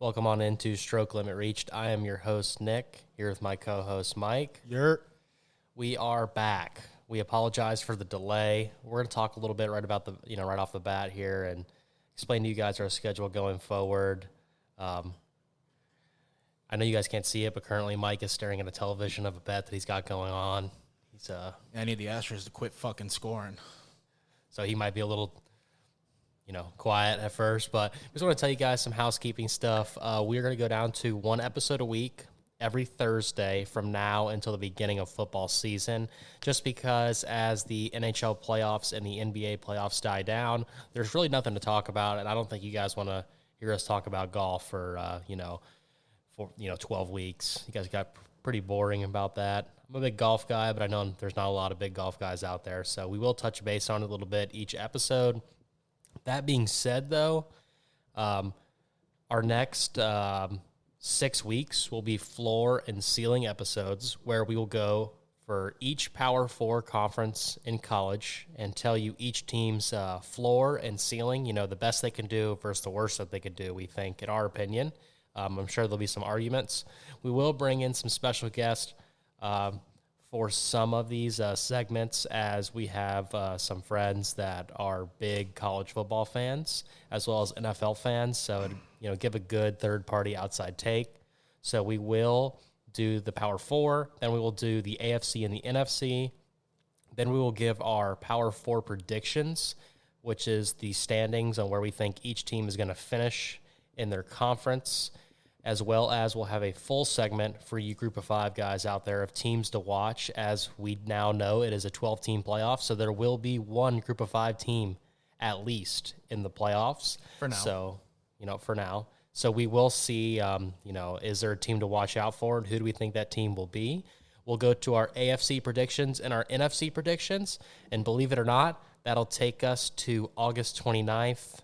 Welcome on into Stroke Limit Reached. I am your host, Nick, here with my co-host, Mike. We are back. We apologize for the delay. We're going to talk a little bit right off the bat here and explain to you guys our schedule going forward. I know you guys can't see it, but currently Mike is staring at a television of a bet that he's got going on. I need the Astros to quit fucking scoring. So he might be a little quiet at first, but we just want to tell you guys some housekeeping stuff. We are going to go down to one episode a week every Thursday from now until the beginning of football season, just because as the NHL playoffs and the NBA playoffs die down, there's really nothing to talk about, and I don't think you guys want to hear us talk about golf for 12 weeks. You guys got pretty boring about that. I'm a big golf guy, but I know there's not a lot of big golf guys out there, so we will touch base on it a little bit each episode. That being said, though, our next 6 weeks will be floor and ceiling episodes where we will go for each Power 4 conference in college and tell you each team's floor and ceiling, the best they can do versus the worst that they could do, we think, in our opinion. I'm sure there'll be some arguments. We will bring in some special guests for some of these segments, as we have some friends that are big college football fans as well as NFL fans, so give a good third-party outside take. So we will do the Power 4, then we will do the AFC and the NFC, then we will give our Power 4 predictions, which is the standings on where we think each team is going to finish in their conference, as well as we'll have a full segment for you group of 5 guys out there of teams to watch. As we now know, it is a 12-team playoff, so there will be one group of 5 team at least in the playoffs. For now. So, for now. So we will see, is there a team to watch out for, and who do we think that team will be? We'll go to our AFC predictions and our NFC predictions, and believe it or not, that'll take us to August 29th.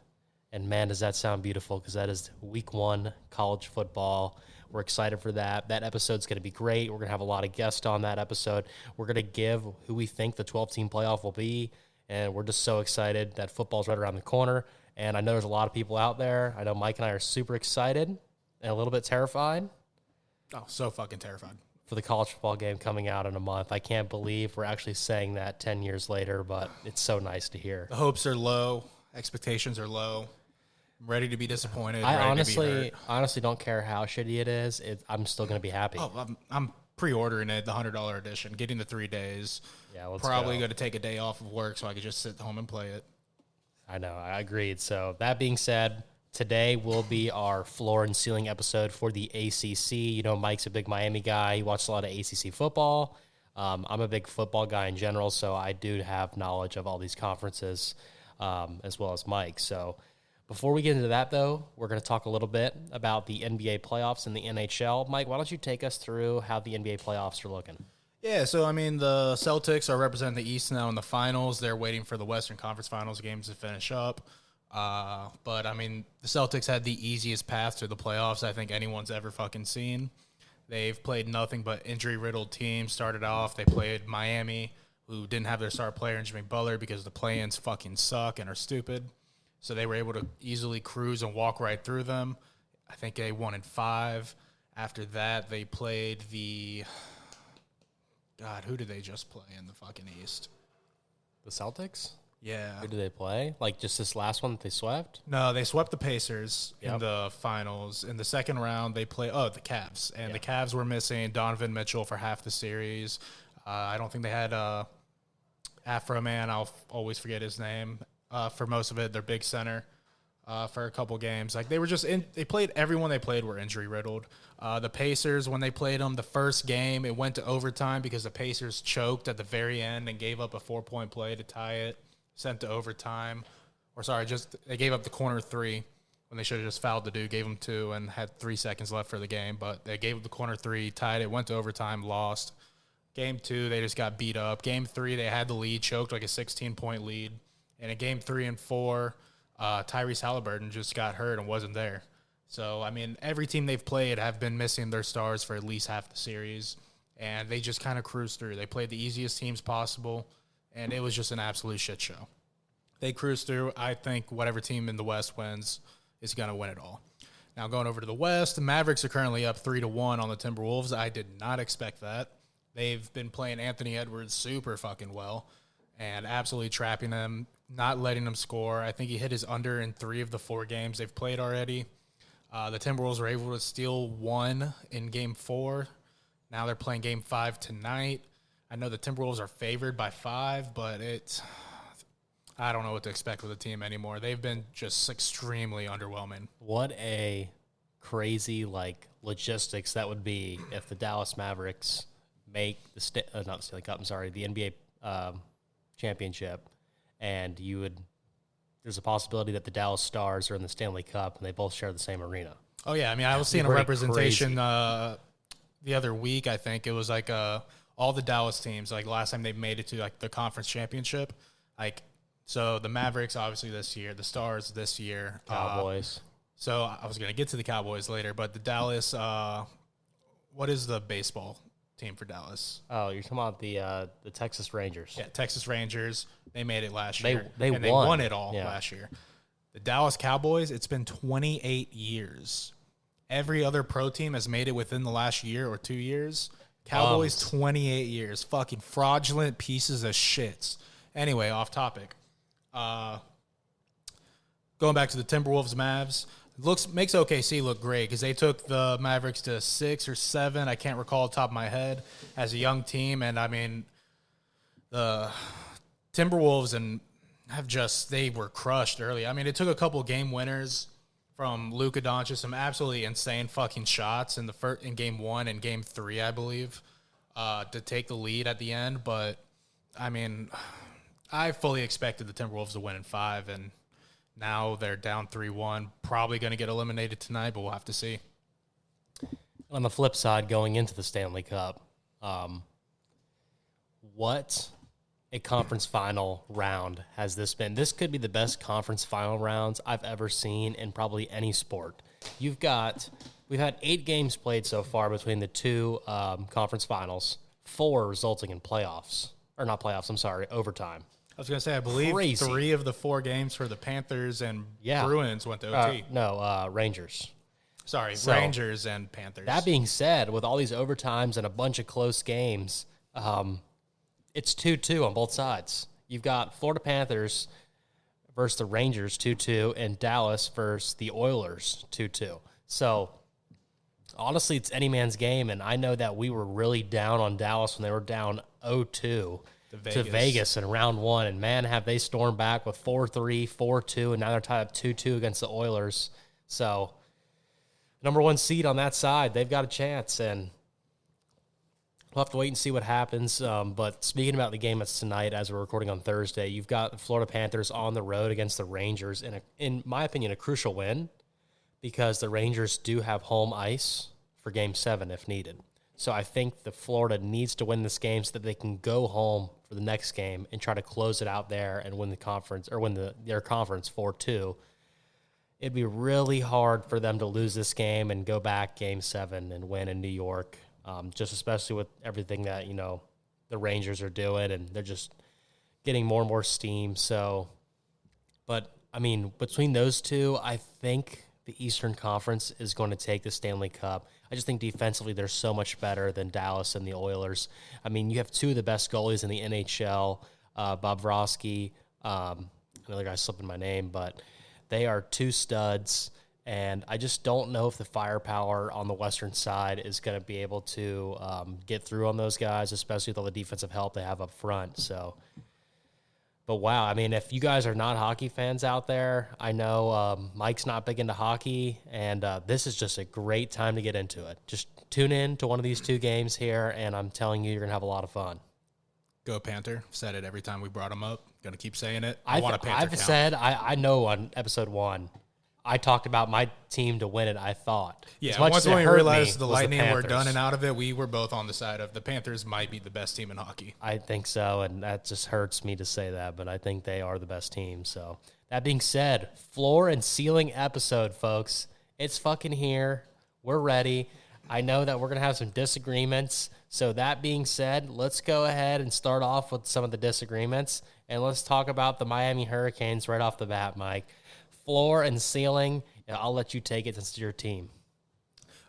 And, man, does that sound beautiful, because that is week 1 college football. We're excited for that. That episode's going to be great. We're going to have a lot of guests on that episode. We're going to give who we think the 12-team playoff will be, and we're just so excited that football's right around the corner. And I know there's a lot of people out there. I know Mike and I are super excited and a little bit terrified. Oh, so fucking terrified. For the college football game coming out in a month. I can't believe we're actually saying that 10 years later, but it's so nice to hear. The hopes are low. Expectations are low. I'm ready to be disappointed. I honestly don't care how shitty it is. I'm still going to be happy. Oh, I'm pre-ordering it, the $100 edition, getting the 3 days. Yeah, let's Probably go. going to take a day off of work so I could just sit home and play it. I know, I agreed. So that being said, today will be our floor and ceiling episode for the ACC. Mike's a big Miami guy. He watches a lot of ACC football. I'm a big football guy in general, so I do have knowledge of all these conferences as well as Mike. So before we get into that, though, we're going to talk a little bit about the NBA playoffs and the NHL. Mike, why don't you take us through how the NBA playoffs are looking? Yeah, so, the Celtics are representing the East now in the finals. They're waiting for the Western Conference Finals games to finish up. But, the Celtics had the easiest path to the playoffs I think anyone's ever fucking seen. They've played nothing but injury-riddled teams. Started off, they played Miami, who didn't have their star player in Jimmy Butler because the play-ins fucking suck and are stupid. So they were able to easily cruise and walk right through them. I think they won in 5. After that, they played the... God, who did they just play in the fucking East? The Celtics? Yeah. Who did they play? Like just this last one that they swept? No, they swept the Pacers in the finals. In the second round, they play the Cavs. And the Cavs were missing Donovan Mitchell for half the series. I don't think they had Afro Man. I'll always forget his name. For most of it, their big center for a couple games. Like, they were just they played, everyone they played were injury riddled. The Pacers, when they played them, the first game, it went to overtime because the Pacers choked at the very end and gave up a 4-point play to tie it, sent to overtime. They gave up the corner 3 when they should have just fouled the dude, gave them 2 and had 3 seconds left for the game. But they gave up the corner 3, tied it, went to overtime, lost. Game 2, they just got beat up. Game 3, they had the lead, choked like a 16-point lead. And in game 3 and 4, Tyrese Halliburton just got hurt and wasn't there. So, every team they've played have been missing their stars for at least half the series, and they just kind of cruised through. They played the easiest teams possible, and it was just an absolute shit show. They cruised through. I think whatever team in the West wins is going to win it all. Now going over to the West, the Mavericks are currently up 3-1 on the Timberwolves. I did not expect that. They've been playing Anthony Edwards super fucking well and absolutely trapping them, not letting them score. I think he hit his under in 3 of the 4 games they've played already. The Timberwolves were able to steal 1 in Game 4. Now they're playing Game 5 tonight. I know the Timberwolves are favored by 5, but I don't know what to expect with the team anymore. They've been just extremely underwhelming. What a crazy, logistics that would be if the Dallas Mavericks make the not the Stanley Cup, the NBA championship, and there's a possibility that the Dallas Stars are in the Stanley Cup and they both share the same arena. Oh, yeah. I mean, I was seeing a representation the other week. I think it was all the Dallas teams, last time they made it to the conference championship. So the Mavericks, obviously, this year, the Stars this year. Cowboys. So I was going to get to the Cowboys later, but the Dallas, what is the baseball team for Dallas? Oh, you're talking about the Texas Rangers. Yeah, Texas Rangers. They made it last year. They won it all last year. The Dallas Cowboys, it's been 28 years. Every other pro team has made it within the last year or 2 years. Cowboys, 28 years. Fucking fraudulent pieces of shits. Anyway, off topic. Going back to the Timberwolves Mavs, makes OKC look great because they took the Mavericks to 6 or 7. I can't recall off the top of my head as a young team. And I mean, the Timberwolves they were crushed early. I mean, it took a couple game winners from Luka Doncic, some absolutely insane fucking shots in Game 1 and Game 3, I believe, to take the lead at the end. But I mean, I fully expected the Timberwolves to win in 5, and now they're down 3-1. Probably going to get eliminated tonight, but we'll have to see. On the flip side, going into the Stanley Cup, what a conference final round has this been? This could be the best conference final rounds I've ever seen in probably any sport. We've had 8 games played so far between the 2 conference finals, 4 resulting in playoffs. Or not playoffs, I'm sorry, overtime. I was going to say, I believe Crazy. 3 of the 4 games for the Panthers and Bruins went to OT. Rangers. Sorry, Rangers and Panthers. That being said, with all these overtimes and a bunch of close games, it's 2-2 on both sides. You've got Florida Panthers versus the Rangers 2-2 and Dallas versus the Oilers 2-2. So, honestly, it's any man's game, and I know that we were really down on Dallas when they were down 0-2 to Vegas in round 1, and man, have they stormed back with 4-3, 4-2, and now they're tied up 2-2 against the Oilers. So, number 1 seed on that side, they've got a chance, and we'll have to wait and see what happens. But speaking about the game that's tonight, as we're recording on Thursday, you've got the Florida Panthers on the road against the Rangers, in my opinion, a crucial win, because the Rangers do have home ice for Game 7 if needed. So I think the Florida needs to win this game so that they can go home for the next game and try to close it out there and win the conference, or win their conference 4-2. It'd be really hard for them to lose this game and go back Game 7 and win in New York, just especially with everything that, the Rangers are doing, and they're just getting more and more steam. So, but, I mean, between those two, I think the Eastern Conference is going to take the Stanley Cup. I just think defensively they're so much better than Dallas and the Oilers. I mean, you have 2 of the best goalies in the NHL, Bobrovsky, another guy slipping my name, but they are 2 studs, and I just don't know if the firepower on the Western side is going to be able to get through on those guys, especially with all the defensive help they have up front. So, but wow, I mean, if you guys are not hockey fans out there, I know Mike's not big into hockey, and this is just a great time to get into it. Just tune in to one of these 2 games here, and I'm telling you, you're going to have a lot of fun. Go Panther. Said it every time we brought them up. Going to keep saying it. I know on episode 1, I talked about my team to win it, I thought. Yeah, once when we realized the Lightning were done and out of it, we were both on the side of the Panthers might be the best team in hockey. I think so, and that just hurts me to say that, but I think they are the best team. So, that being said, floor and ceiling episode, folks. It's fucking here. We're ready. I know that we're going to have some disagreements. So, that being said, let's go ahead and start off with some of the disagreements, and let's talk about the Miami Hurricanes right off the bat, Mike. Floor and ceiling, Yeah, I'll let you take it since it's your team.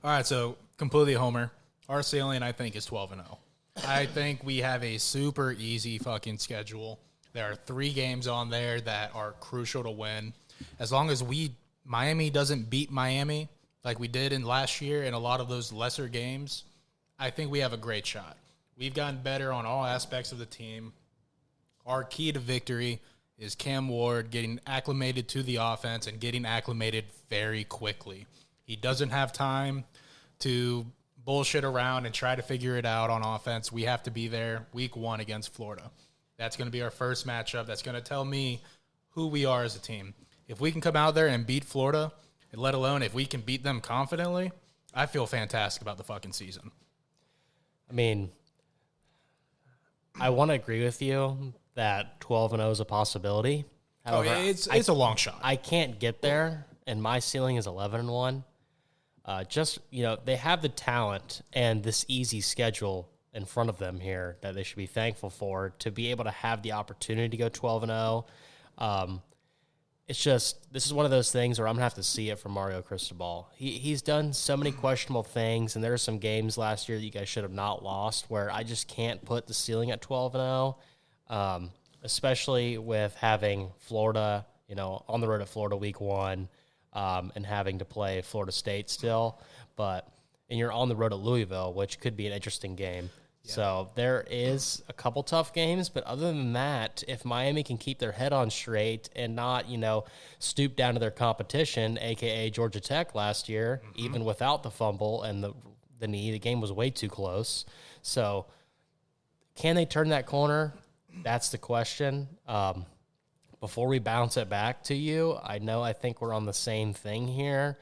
All right, so completely homer. Our ceiling, I think, is 12-0. I think we have a super easy fucking schedule. There are 3 games on there that are crucial to win. As long as Miami doesn't beat Miami like we did in last year in a lot of those lesser games, I think we have a great shot. We've gotten better on all aspects of the team. Our key to victory is Cam Ward getting acclimated to the offense and getting acclimated very quickly. He doesn't have time to bullshit around and try to figure it out on offense. We have to be there week 1 against Florida. That's going to be our first matchup. That's going to tell me who we are as a team. If we can come out there and beat Florida, and let alone if we can beat them confidently, I feel fantastic about the fucking season. I mean, I want to agree with you that 12-0 is a possibility. However, it's a long shot. I can't get there, and my ceiling is 11-1. They have the talent and this easy schedule in front of them here that they should be thankful for to be able to have the opportunity to go 12-0. It's just, this is one of those things where I'm going to have to see it from Mario Cristobal. He's done so many questionable things, and there are some games last year that you guys should have not lost where I just can't put the ceiling at 12-0, especially with having Florida, on the road at Florida week 1, and having to play Florida State still. And you're on the road at Louisville, which could be an interesting game. Yeah. So there is a couple tough games, but other than that, if Miami can keep their head on straight and not, stoop down to their competition, a.k.a. Georgia Tech last year, even without the fumble and the knee, the game was way too close. So can they turn that corner? That's the question. Before we bounce it back to you, I think we're on the same thing here,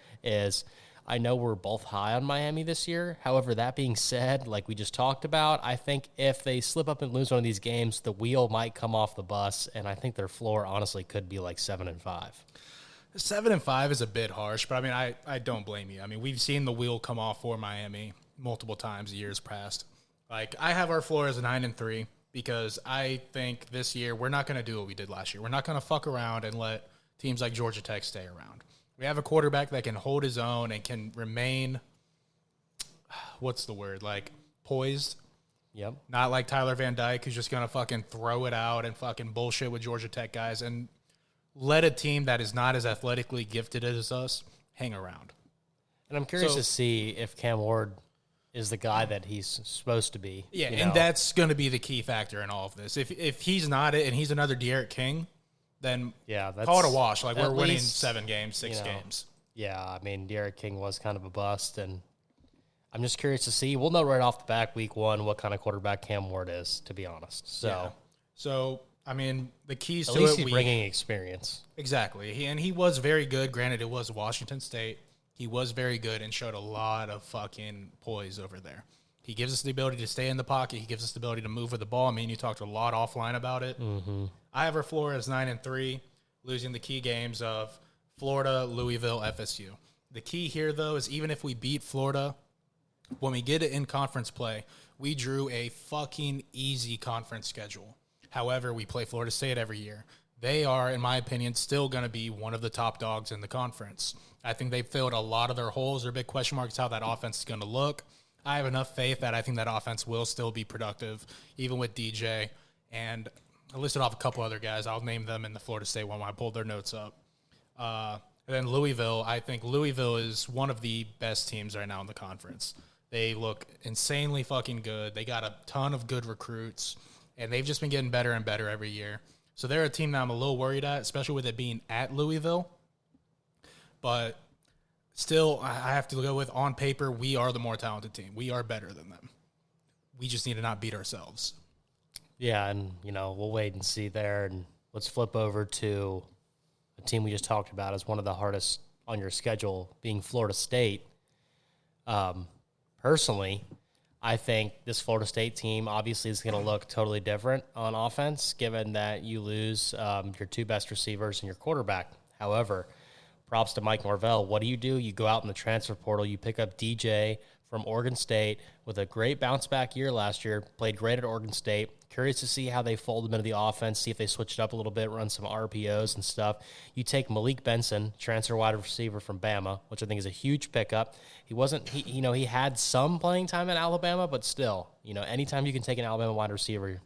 I know we're both high on Miami this year. However, that being said, like we just talked about, I think if they slip up and lose one of these games, the wheel might come off the bus, and I think their floor honestly could be like 7-5. 7-5 is a bit harsh, but I don't blame you. I mean, we've seen the wheel come off for Miami multiple times years past. Like, I have our floor as a 9-3 because I think this year we're not going to do what we did last year. We're not going to fuck around and let teams like Georgia Tech stay around. We have a quarterback that can hold his own and can remain, poised. Yep. Not like Tyler Van Dyke, who's just going to fucking throw it out and fucking bullshit with Georgia Tech guys and let a team that is not as athletically gifted as us hang around. And I'm curious to see if Cam Ward is the guy that he's supposed to be. Yeah, and that's going to be the key factor in all of this. If he's not it and he's another De'Aaron King, then call it a wash. Like, we're winning 7 games, 6 games. Yeah, I mean, De'Aaron King was kind of a bust, and I'm just curious to see. We'll know right off the back, week 1, what kind of quarterback Cam Ward is, to be honest. So I mean, the keys at to least it, he's bringing experience. Exactly. He was very good. Granted, it was Washington State. He was very good and showed a lot of fucking poise over there. He gives us the ability to stay in the pocket. He gives us the ability to move with the ball. I mean, you talked a lot offline about it. Mm-hmm. I have our floor as 9-3, losing the key games of Florida, Louisville, FSU. The key here, though, is even if we beat Florida, when we get it in conference play, we drew a fucking easy conference schedule. However, we play Florida State every year. They are, in my opinion, still going to be one of the top dogs in the conference. I think they've filled a lot of their holes. Their big question mark is how that offense is going to look. I have enough faith that I think that offense will still be productive, even with DJ. And I listed off a couple other guys. I'll name them in the Florida State one when I pulled their notes up. And then Louisville, I think Louisville is one of the best teams right now in the conference. They look insanely fucking good. They got a ton of good recruits, and they've just been getting better and better every year. So they're a team that I'm a little worried at, especially with it being at Louisville. But still, I have to go with, on paper, we are the more talented team. We are better than them. We just need to not beat ourselves. Yeah, and, we'll wait and see there. And let's flip over to a team we just talked about as one of the hardest on your schedule, being Florida State. Personally, I think this Florida State team obviously is going to look totally different on offense, given that you lose your 2 best receivers and your quarterback. However, props to Mike Norvell. What do? You go out in the transfer portal, you pick up DJ from Oregon State with a great bounce-back year last year, played great at Oregon State. Curious to see how they fold him into the offense, see if they switch it up a little bit, run some RPOs and stuff. You take Malik Benson, transfer wide receiver from Bama, which I think is a huge pickup. He had some playing time at Alabama, but still, anytime you can take an Alabama wide receiver,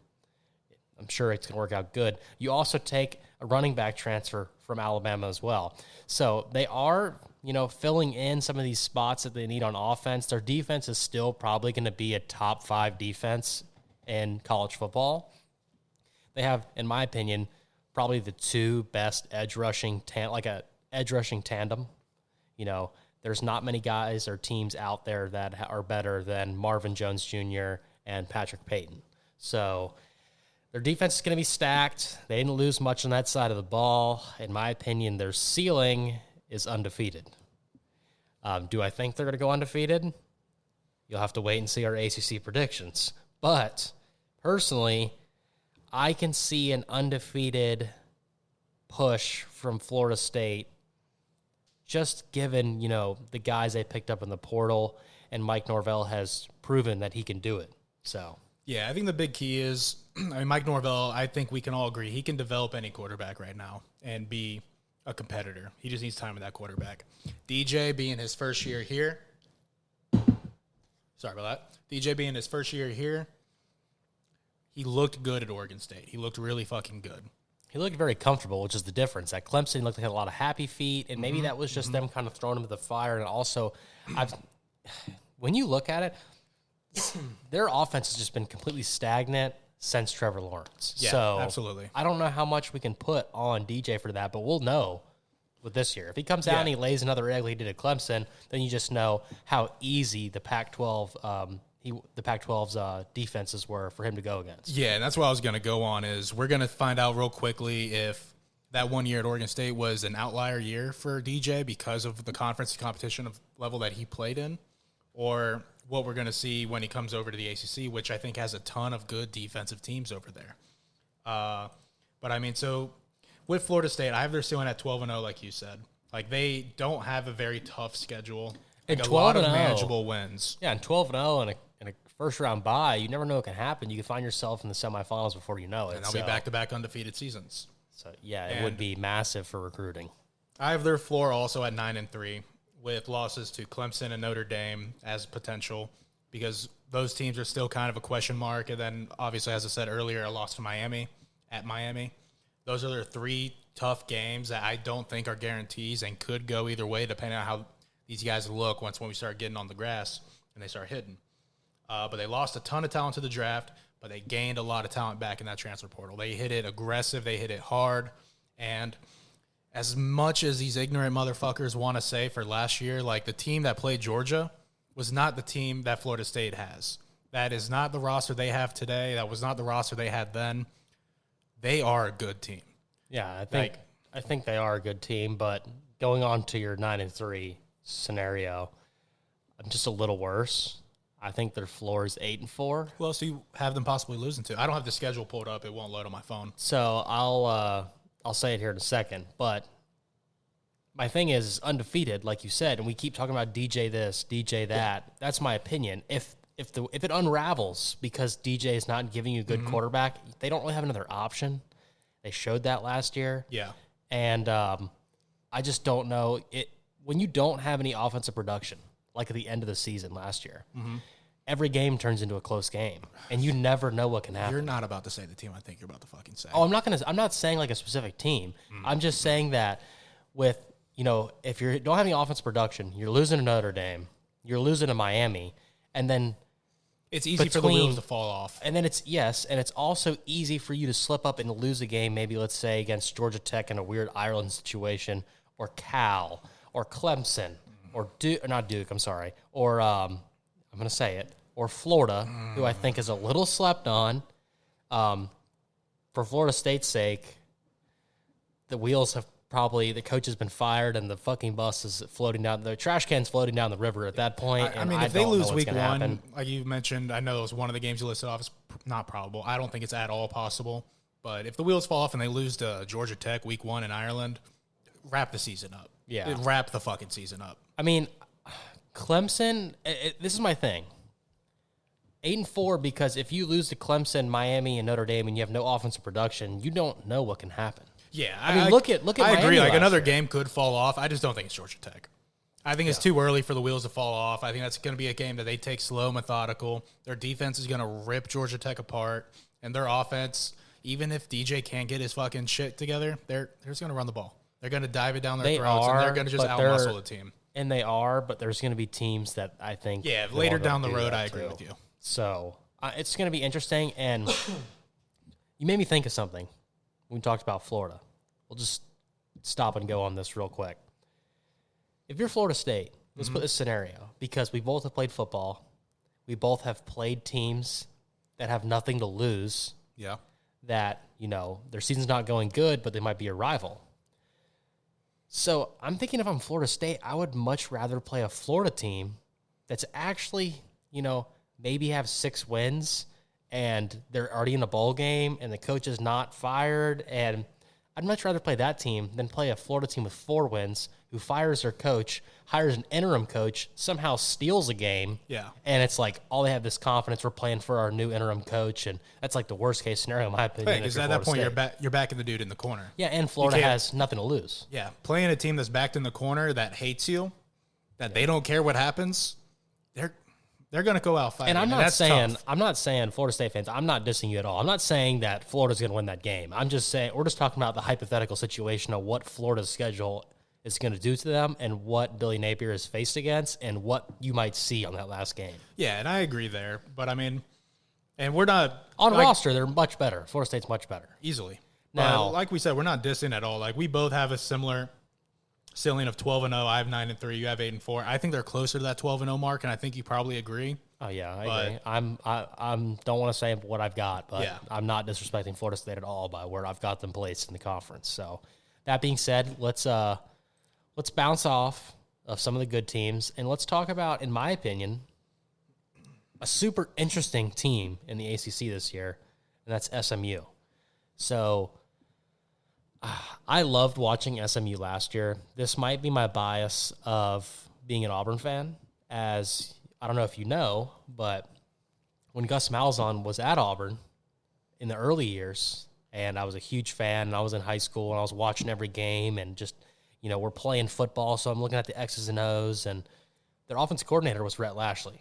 I'm sure it's going to work out good. You also take a running back transfer from Alabama as well. So they are, filling in some of these spots that they need on offense. Their defense is still probably going to be a top 5 defense in college football. They have, in my opinion, probably the 2 best edge rushing tandem. There's not many guys or teams out there that are better than Marvin Jones Jr. and Patrick Payton. So their defense is going to be stacked. They didn't lose much on that side of the ball. In my opinion, their ceiling is undefeated. Do I think they're going to go undefeated? You'll have to wait and see our ACC predictions. But personally, I can see an undefeated push from Florida State, just given, the guys they picked up in the portal, and Mike Norvell has proven that he can do it. So, yeah, I think the big key is, Mike Norvell, I think we can all agree, he can develop any quarterback right now and be a competitor. He just needs time with that quarterback. DJ being his first year here. Sorry about that. DJ being his first year here, he looked good at Oregon State. He looked really fucking good. He looked very comfortable, which is the difference. At Clemson, he looked like he had a lot of happy feet, and maybe that was just them kind of throwing him to the fire. And also, when you look at it, their offense has just been completely stagnant since Trevor Lawrence. Yeah, so absolutely. I don't know how much we can put on DJ for that, but we'll know with this year. If he comes out and he lays another egg like he did at Clemson, then you just know how easy the Pac-12 the Pac-12's defenses were for him to go against. Yeah, and that's what I was going to go on is we're going to find out real quickly if that 1 year at Oregon State was an outlier year for DJ because of the conference competition of level that he played in, or what we're going to see when he comes over to the ACC, which I think has a ton of good defensive teams over there. So with Florida State, I have their ceiling at 12-0, like you said. Like, they don't have a very tough schedule. Like, a lot of manageable wins. Yeah, and 12-0 and a first-round bye, you never know what can happen. You can find yourself in the semifinals before you know it. And they'll be back-to-back undefeated seasons. So, yeah, it would be massive for recruiting. I have their floor also at 9-3, with losses to Clemson and Notre Dame as potential, because those teams are still kind of a question mark. And then, obviously, as I said earlier, a loss to Miami at Miami. Those are their 3 tough games that I don't think are guarantees and could go either way depending on how these guys look when we start getting on the grass and they start hitting. But they lost a ton of talent to the draft, but they gained a lot of talent back in that transfer portal. They hit it aggressive. They hit it hard. And as much as these ignorant motherfuckers want to say for last year, like, the team that played Georgia was not the team that Florida State has. That is not the roster they have today. That was not the roster they had then. They are a good team. Yeah, I think they are a good team, but going on to your 9-3 scenario, I'm just a little worse. I think their floor is 8-4. Who else do you have them possibly losing to? I don't have the schedule pulled up. It won't load on my phone. So I'll say it here in a second, but my thing is undefeated, like you said, and we keep talking about DJ this, DJ that. Yeah. That's my opinion. If it unravels because DJ is not giving you a good quarterback, they don't really have another option. They showed that last year. Yeah. And I just don't know. When you don't have any offensive production, like at the end of the season last year, every game turns into a close game, and you never know what can happen. You're not about to say the team I think you're about to fucking say. Oh, I'm not saying like a specific team. I'm just saying that with, if you don't have any offensive production, you're losing to Notre Dame, you're losing to Miami, and then it's easy for the wheels to fall off. And then it's also easy for you to slip up and lose a game, maybe let's say against Georgia Tech in a weird Ireland situation, or Cal, or Clemson, or not Duke, I'm sorry, or I'm going to say it, or Florida, who I think is a little slept on. For Florida State's sake, the coach has been fired and the fucking bus is floating down, the trash can's floating down the river at that point. If they lose week 1, like you mentioned, I know it was one of the games you listed off, it's not probable. I don't think it's at all possible. But if the wheels fall off and they lose to Georgia Tech week 1 in Ireland, wrap the season up. Yeah. Wrap the fucking season up. I mean, Clemson, this is my thing. 8-4, because if you lose to Clemson, Miami, and Notre Dame, and you have no offensive production, you don't know what can happen. Yeah, I mean, look at I Miami agree. Like, last another year. game could fall off. I just don't think it's Georgia Tech. I think it's too early for the wheels to fall off. I think that's going to be a game that they take slow, methodical. Their defense is going to rip Georgia Tech apart, and their offense, even if DJ can't get his fucking shit together, they're just going to run the ball. They're going to dive it down their throats, and they're going to just out-muscle the team. And they are, but there's going to be teams that I think... Yeah, later down the road, I agree with you. So, it's going to be interesting, and you made me think of something when we talked about Florida. We'll just stop and go on this real quick. If you're Florida State, let's put this scenario, because we both have played football. We both have played teams that have nothing to lose. Yeah. That, their season's not going good, but they might be a rival. So I'm thinking if I'm Florida State, I would much rather play a Florida team that's actually, maybe have 6 wins and they're already in a bowl game and the coach is not fired. And I'd much rather play that team than play a Florida team with 4 wins who fires their coach, hires an interim coach, somehow steals a game. Yeah. And it's like, all they have this confidence, we're playing for our new interim coach. And that's like the worst case scenario, in my opinion. Because at that point, you're backing the dude in the corner. Yeah, and Florida has nothing to lose. Yeah. Playing a team that's backed in the corner that hates you, that they don't care what happens, they're going to go out fighting. And I'm not saying Florida State fans, I'm not dissing you at all. I'm not saying that Florida's going to win that game. I'm just saying, we're just talking about the hypothetical situation of what Florida's schedule is going to do to them and what Billy Napier is faced against and what you might see on that last game. Yeah, and I agree there. But, I mean, and we're not... On roster, they're much better. Florida State's much better. Easily. Now, like we said, we're not dissing at all. Like, we both have a similar ceiling of 12-0. I have 9-3. You have 8-4. I think they're closer to that 12-0 mark, and I think you probably agree. Oh yeah, I agree. I'm don't want to say what I've got, but I'm not disrespecting Florida State at all by where I've got them placed in the conference. So that being said, let's bounce off of some of the good teams and let's talk about, in my opinion, a super interesting team in the ACC this year, and that's SMU. So I loved watching SMU last year. This might be my bias of being an Auburn fan, as I don't know if you know, but when Gus Malzahn was at Auburn in the early years, and I was a huge fan, and I was in high school, and I was watching every game, and just, we're playing football, so I'm looking at the X's and O's, and their offensive coordinator was Rhett Lashley.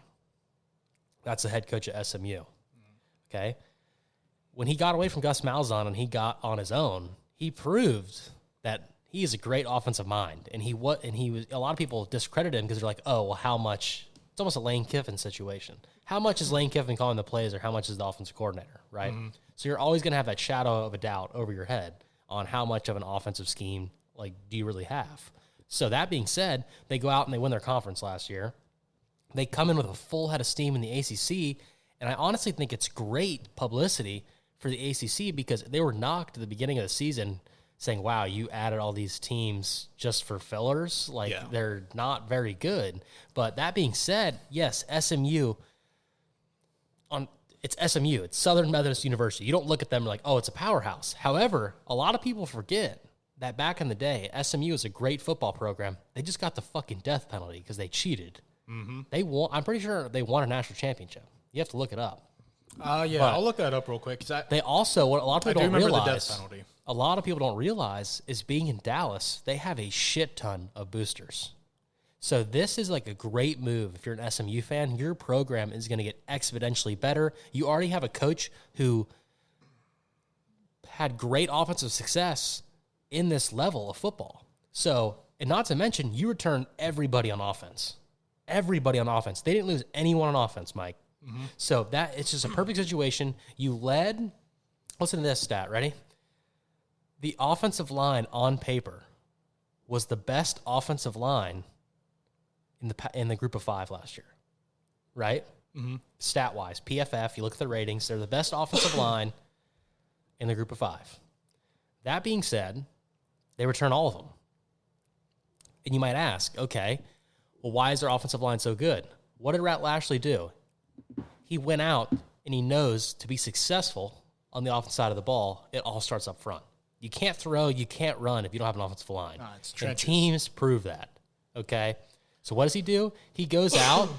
That's the head coach at SMU. Okay? When he got away from Gus Malzahn and he got on his own, he proved that he is a great offensive mind, and he was. A lot of people discredit him because they're like, oh, well, how much? It's almost a Lane Kiffin situation. How much is Lane Kiffin calling the plays, or how much is the offensive coordinator, right? Mm-hmm. So you're always going to have that shadow of a doubt over your head on how much of an offensive scheme do you really have. So that being said, they go out and they win their conference last year. They come in with a full head of steam in the ACC, and I honestly think it's great publicity for the ACC because they were knocked at the beginning of the season saying, wow, you added all these teams just for fillers. They're not very good. But that being said, yes, SMU, it's SMU. It's Southern Methodist University. You don't look at them like, oh, it's a powerhouse. However, a lot of people forget that back in the day, SMU is a great football program. They just got the fucking death penalty because they cheated. Mm-hmm. I'm pretty sure they won a national championship. You have to look it up. Yeah, but I'll look that up real quick. They also, what a lot of people don't realize, the death penalty. A lot of people don't realize is being in Dallas, they have a shit ton of boosters. So this is like a great move. If you're an SMU fan, your program is going to get exponentially better. You already have a coach who had great offensive success in this level of football. So, and not to mention, you return everybody on offense. Everybody on offense. They didn't lose anyone on offense, Mike. Mm-hmm. So it's just a perfect situation. You led, listen to this stat, ready? The offensive line on paper was the best offensive line in the group of 5 last year, right? Mm-hmm. Stat-wise, PFF, you look at the ratings, they're the best offensive line in the group of 5. That being said, they return all of them. And you might ask, okay, well, why is their offensive line so good? What did Rhett Lashley do? He went out and he knows to be successful on the offensive side of the ball, it all starts up front. You can't throw, you can't run if you don't have an offensive line. It's and teams prove that, okay? So what does he do? He goes out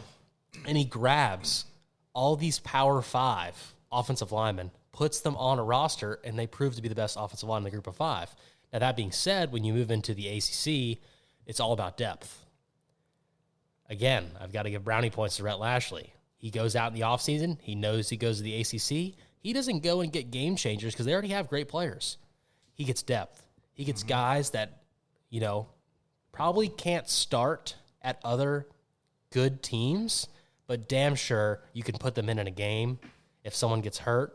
and he grabs all these Power 5 offensive linemen, puts them on a roster, and they prove to be the best offensive line in the group of 5. Now, that being said, when you move into the ACC, it's all about depth. Again, I've got to give brownie points to Rhett Lashley. He goes out in the offseason. He knows he goes to the ACC. He doesn't go and get game changers because they already have great players. He gets depth. He gets guys that, probably can't start at other good teams, but damn sure you can put them in a game if someone gets hurt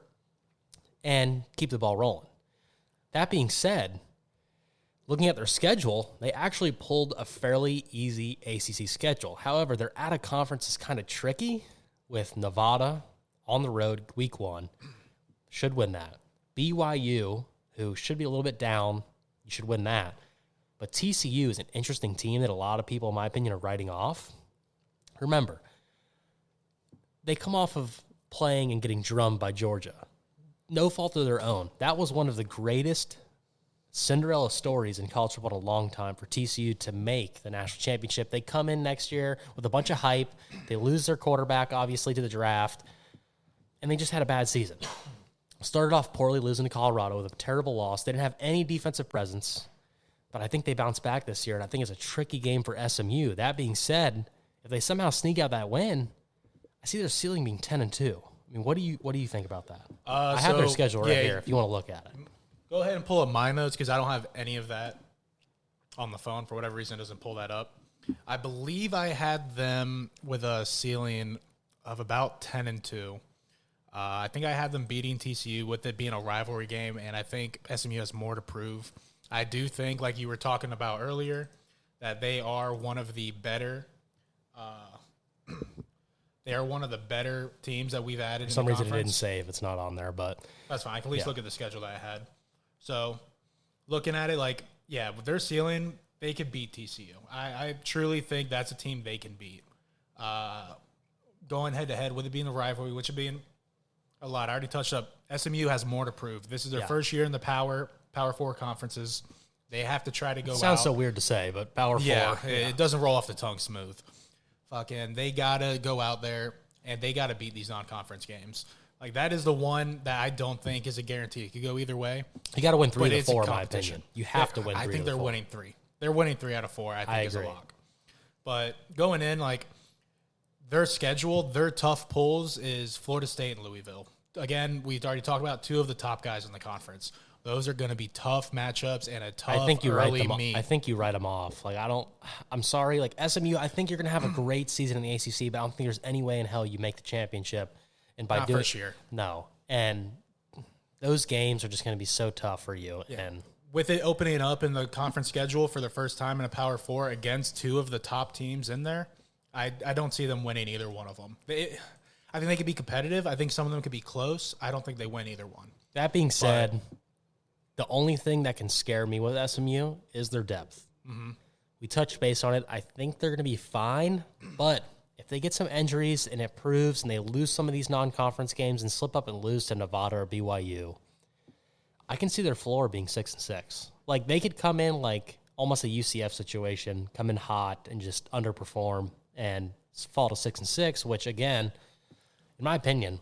and keep the ball rolling. That being said, looking at their schedule, they actually pulled a fairly easy ACC schedule. However, their out-of-conference is kind of tricky with Nevada on the road week 1. Should win that. BYU, who should be a little bit down, you should win that. But TCU is an interesting team that a lot of people, in my opinion, are writing off. Remember, they come off of playing and getting drummed by Georgia. No fault of their own. That was one of the greatest Cinderella stories in college football in a long time for TCU to make the national championship. They come in next year with a bunch of hype. They lose their quarterback, obviously, to the draft, and they just had a bad season. Started off poorly, losing to Colorado with a terrible loss. They didn't have any defensive presence, but I think they bounced back this year, and I think it's a tricky game for SMU. That being said, if they somehow sneak out that win, I see their ceiling being 10-2. I mean, what do you think about that? I have their schedule right here if you want to look at it. Go ahead and pull up my notes because I don't have any of that on the phone. For whatever reason, it doesn't pull that up. I believe I had them with a ceiling of about 10-2. I think I had them beating TCU with it being a rivalry game, and I think SMU has more to prove. I do think, like you were talking about earlier, that they are one of the better they are one of the better teams that we've added. For some reason, it didn't save. It's not on there, but that's fine. I can at least look at the schedule that I had. So, looking at it, with their ceiling, they could beat TCU. I truly think that's a team they can beat. Going head-to-head with it being a rivalry, which would be a lot. I already touched up. SMU has more to prove. This is their first year in the Power 4 conferences. They have to try to go out. Sounds so weird to say, but Power 4. Yeah, it doesn't roll off the tongue smooth. They got to go out there, and they got to beat these non-conference games. That is the one that I don't think is a guarantee. It could go either way. You got to win 3 of the 4, in my opinion. You have to win 3 I think they're winning 3. They're winning 3 out of 4, I think, is a lock. But going in, their schedule, their tough pulls is Florida State and Louisville. Again, we've already talked about 2 of the top guys in the conference. Those are going to be tough matchups and a tough early meet. I think you write them off. I'm sorry. SMU, I think you're going to have a great season in the ACC, but I don't think there's any way in hell you make the championship. And by Not doing first year. No. And those games are just going to be so tough for you. Yeah. And with it opening up in the conference schedule for the first time in a Power 4 against 2 of the top teams in there, I don't see them winning either one of them. I think they could be competitive. I think some of them could be close. I don't think they win either one. That being said, the only thing that can scare me with SMU is their depth. Mm-hmm. We touched base on it. I think they're going to be fine, but if they get some injuries and it proves and they lose some of these non-conference games and slip up and lose to Nevada or BYU, I can see their floor being 6-6. They could come in almost a UCF situation, come in hot and just underperform and fall to 6-6, which again, in my opinion,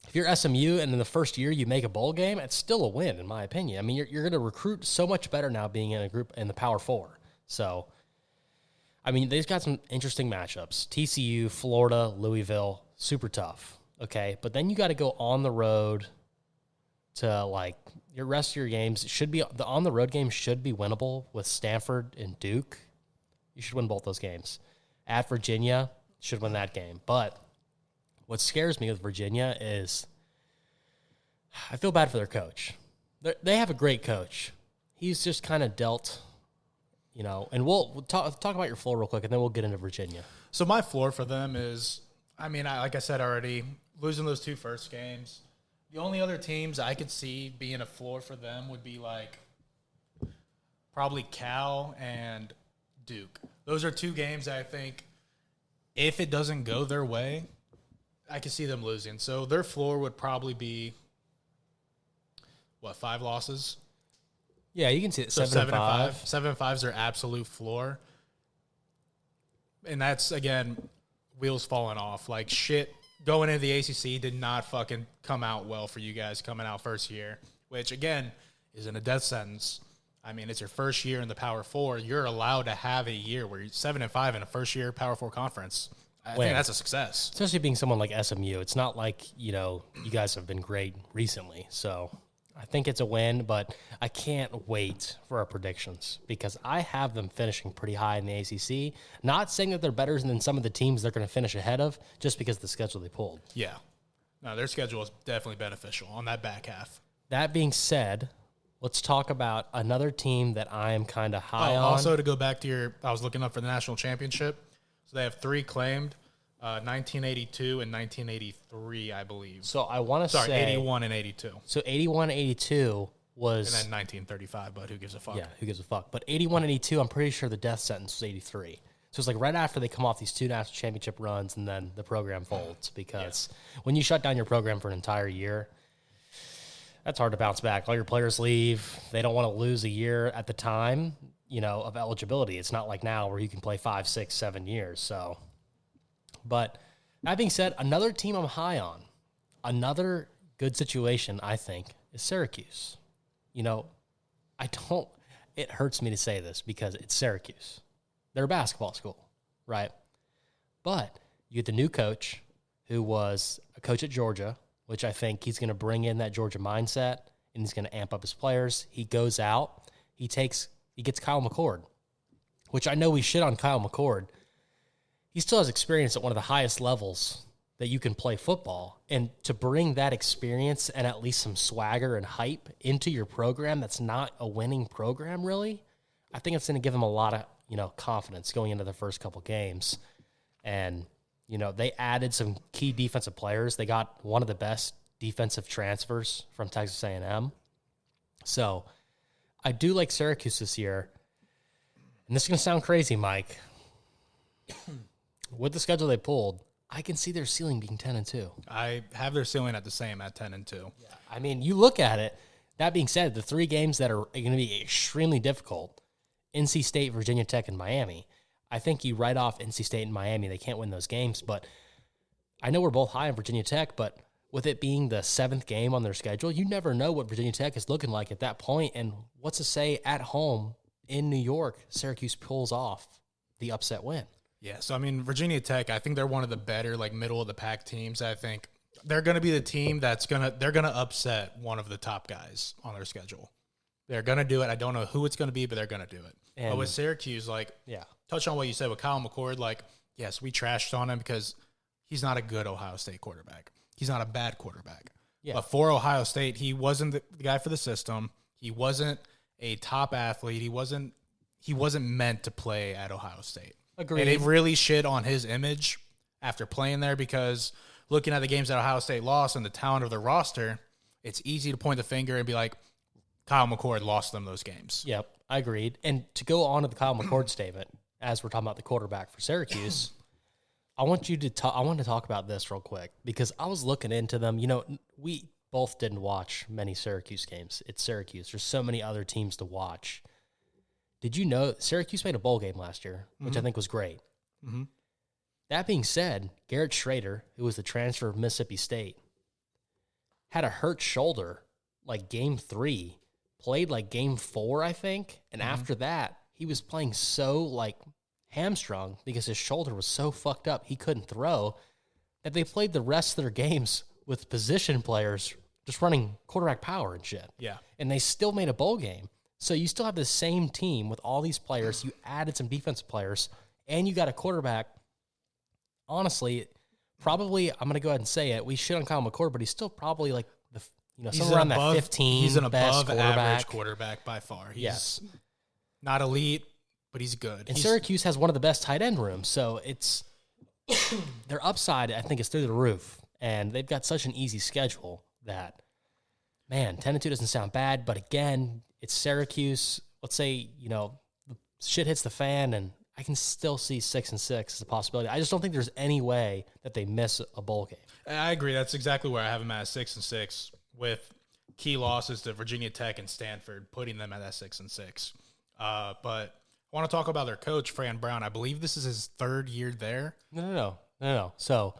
if you're SMU and in the first year you make a bowl game, it's still a win, in my opinion. I mean, you're going to recruit so much better now being in a group in the Power 4. So, I mean, they've got some interesting matchups. TCU, Florida, Louisville, super tough, okay? But then you got to go on the road to, your rest of your games. The on-the-road games should be winnable with Stanford and Duke. You should win both those games. At Virginia, should win that game. But what scares me with Virginia is I feel bad for their coach. They have a great coach. He's just kind of dealt, and we'll talk about your floor real quick, and then we'll get into Virginia. So my floor for them is, like I said already, losing those 2 first games. The only other teams I could see being a floor for them would be probably Cal and Duke. Those are 2 games that I think if it doesn't go their way, I can see them losing. So their floor would probably be, 5 losses? Yeah, you can see it. So 7-5. 7-5 is their absolute floor. And that's, again, wheels falling off. Like, shit, going into the ACC did not fucking come out well for you guys coming out first year, which, again, isn't a death sentence. I mean, it's your first year in the Power Four. You're allowed to have a year where you're 7-5 in a first-year Power Four conference. I think that's a success. Especially being someone like SMU. It's not like, you guys have been great recently. So I think it's a win, but I can't wait for our predictions because I have them finishing pretty high in the ACC. Not saying that they're better than some of the teams they're going to finish ahead of just because of the schedule they pulled. Yeah. No, their schedule is definitely beneficial on that back half. That being said, let's talk about another team that I am kind of high on. Also, to go back to I was looking up for the national championship. So they have 3 claimed, 1982 and 1983, I believe. So I want to say 81 and 82. So 81 and 82 was... And then 1935, but who gives a fuck? Yeah, who gives a fuck? But 81 and 82, I'm pretty sure the death sentence was 83. So it's like right after they come off these 2 national championship runs and then the program folds because when you shut down your program for an entire year, that's hard to bounce back. All your players leave. They don't want to lose a year at the time, of eligibility. It's not like now where you can play 5, 6, 7 years. So, but that being said, another team I'm high on, another good situation, I think, is Syracuse. It hurts me to say this because it's Syracuse. They're a basketball school, right? But you get the new coach who was a coach at Georgia, which I think he's going to bring in that Georgia mindset and he's going to amp up his players. He goes out, he gets Kyle McCord, which I know we shit on Kyle McCord. He still has experience at one of the highest levels that you can play football. And to bring that experience and at least some swagger and hype into your program that's not a winning program, really, I think it's going to give him a lot of, confidence going into the first couple games. And, they added some key defensive players. They got one of the best defensive transfers from Texas A&M. So I do like Syracuse this year. And this is going to sound crazy, Mike. With the schedule they pulled, I can see their ceiling being 10-2. I have their ceiling at the same at 10-2. Yeah. I mean, you look at it. That being said, the 3 games that are going to be extremely difficult, NC State, Virginia Tech, and Miami, I think you write off NC State and Miami. They can't win those games. But I know we're both high on Virginia Tech, but with it being the 7th game on their schedule, you never know what Virginia Tech is looking like at that point. And what's to say at home in New York, Syracuse pulls off the upset win. Yeah, so, I mean, Virginia Tech, I think they're one of the better, middle-of-the-pack teams. I think they're going to be the team they're going to upset one of the top guys on their schedule. They're going to do it. I don't know who it's going to be, but they're going to do it. But with Syracuse, touch on what you said with Kyle McCord, yes, we trashed on him because he's not a good Ohio State quarterback. He's not a bad quarterback. Yeah. But for Ohio State, he wasn't the guy for the system. He wasn't a top athlete. He wasn't meant to play at Ohio State. Agreed. And they've really shit on his image after playing there because looking at the games that Ohio State lost and the talent of their roster, it's easy to point the finger and be like, Kyle McCord lost them those games. Yep, I agreed. And to go on to the Kyle McCord statement, as we're talking about the quarterback for Syracuse, I want to talk about this real quick because I was looking into them. We both didn't watch many Syracuse games. It's Syracuse. There's so many other teams to watch. Did you know Syracuse made a bowl game last year, which I think was great? Mm-hmm. That being said, Garrett Schrader, who was the transfer of Mississippi State, had a hurt shoulder game 3, played game 4, I think. And after that, he was playing so hamstrung because his shoulder was so fucked up he couldn't throw that they played the rest of their games with position players just running quarterback power and shit. Yeah. And they still made a bowl game. So you still have the same team with all these players. You added some defensive players, and you got a quarterback. Honestly, probably, I'm going to go ahead and say it. We shit on Kyle McCord, but he's still probably somewhere around that 15. He's an above average quarterback by far. He's not elite, but he's good. And Syracuse has one of the best tight end rooms, so it's their upside, I think, is through the roof. And they've got such an easy schedule that, man, 10-2 doesn't sound bad, but again, it's Syracuse. Let's say, shit hits the fan, and I can still see 6-6 as a possibility. I just don't think there's any way that they miss a bowl game. I agree. That's exactly where I have them at 6-6, with key losses to Virginia Tech and Stanford, putting them at that 6-6. But I want to talk about their coach, Fran Brown. I believe this is his 3rd year there. No. So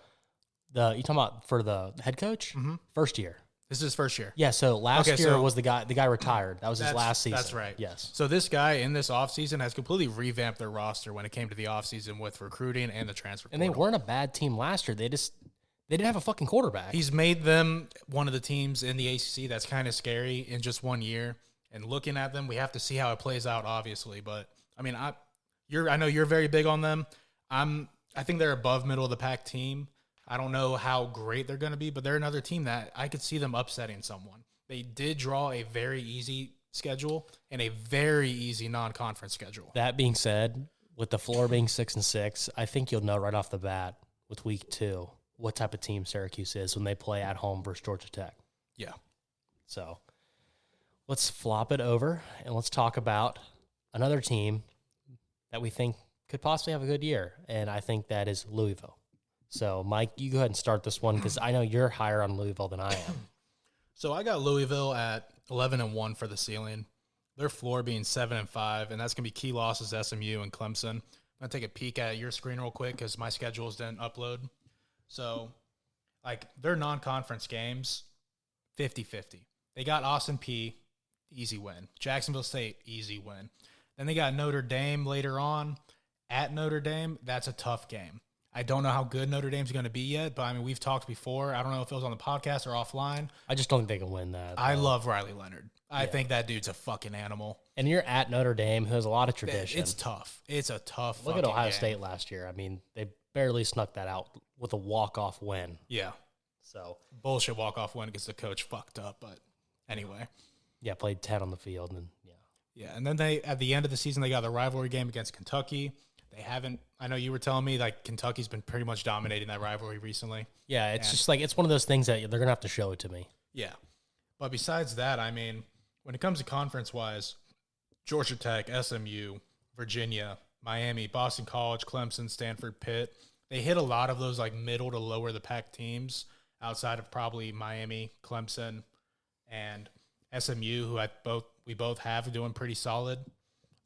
you talking about for the head coach? Mm-hmm. First year. This is his first year. Yeah, so last year was the guy retired. That was his last season. That's right. Yes. So this guy in this offseason has completely revamped their roster when it came to the offseason with recruiting and the transfer portal. And they weren't a bad team last year. They didn't have a fucking quarterback. He's made them one of the teams in the ACC that's kind of scary in just 1 year. And looking at them, we have to see how it plays out, obviously. But I mean, I know you're very big on them. I think they're above middle of the pack team. I don't know how great they're going to be, but they're another team that I could see them upsetting someone. They did draw a very easy schedule and a very easy non-conference schedule. That being said, with the floor being 6-6, I think you'll know right off the bat with week 2 what type of team Syracuse is when they play at home versus Georgia Tech. Yeah. So let's flop it over and let's talk about another team that we think could possibly have a good year, and I think that is Louisville. So, Mike, you go ahead and start this one because I know you're higher on Louisville than I am. So I got Louisville at 11-1 for the ceiling. Their floor being 7-5, and that's going to be key losses SMU and Clemson. I'm going to take a peek at your screen real quick because my schedules didn't upload. So, their non-conference games, 50-50. They got Austin Peay, easy win. Jacksonville State, easy win. Then they got Notre Dame later on. At Notre Dame, that's a tough game. I don't know how good Notre Dame's going to be yet, but, I mean, we've talked before. I don't know if it was on the podcast or offline. I just don't think they can win that. I love Riley Leonard. I think that dude's a fucking animal. And you're at Notre Dame, who has a lot of tradition. It's tough. It's a tough Look at Ohio game. State last year. I mean, they barely snuck that out with a walk-off win. Yeah. So Bullshit walk-off win because the coach fucked up, but anyway. Yeah, played 10 on the field. Yeah, and then at the end of the season, they got the rivalry game against Kentucky. They haven't. I know you were telling me Kentucky's been pretty much dominating that rivalry recently. Yeah, it's just it's one of those things that they're gonna have to show it to me. Yeah, but besides that, I mean, when it comes to conference wise, Georgia Tech, SMU, Virginia, Miami, Boston College, Clemson, Stanford, Pitt, they hit a lot of those middle to lower the pack teams outside of probably Miami, Clemson, and SMU, who we both have doing pretty solid.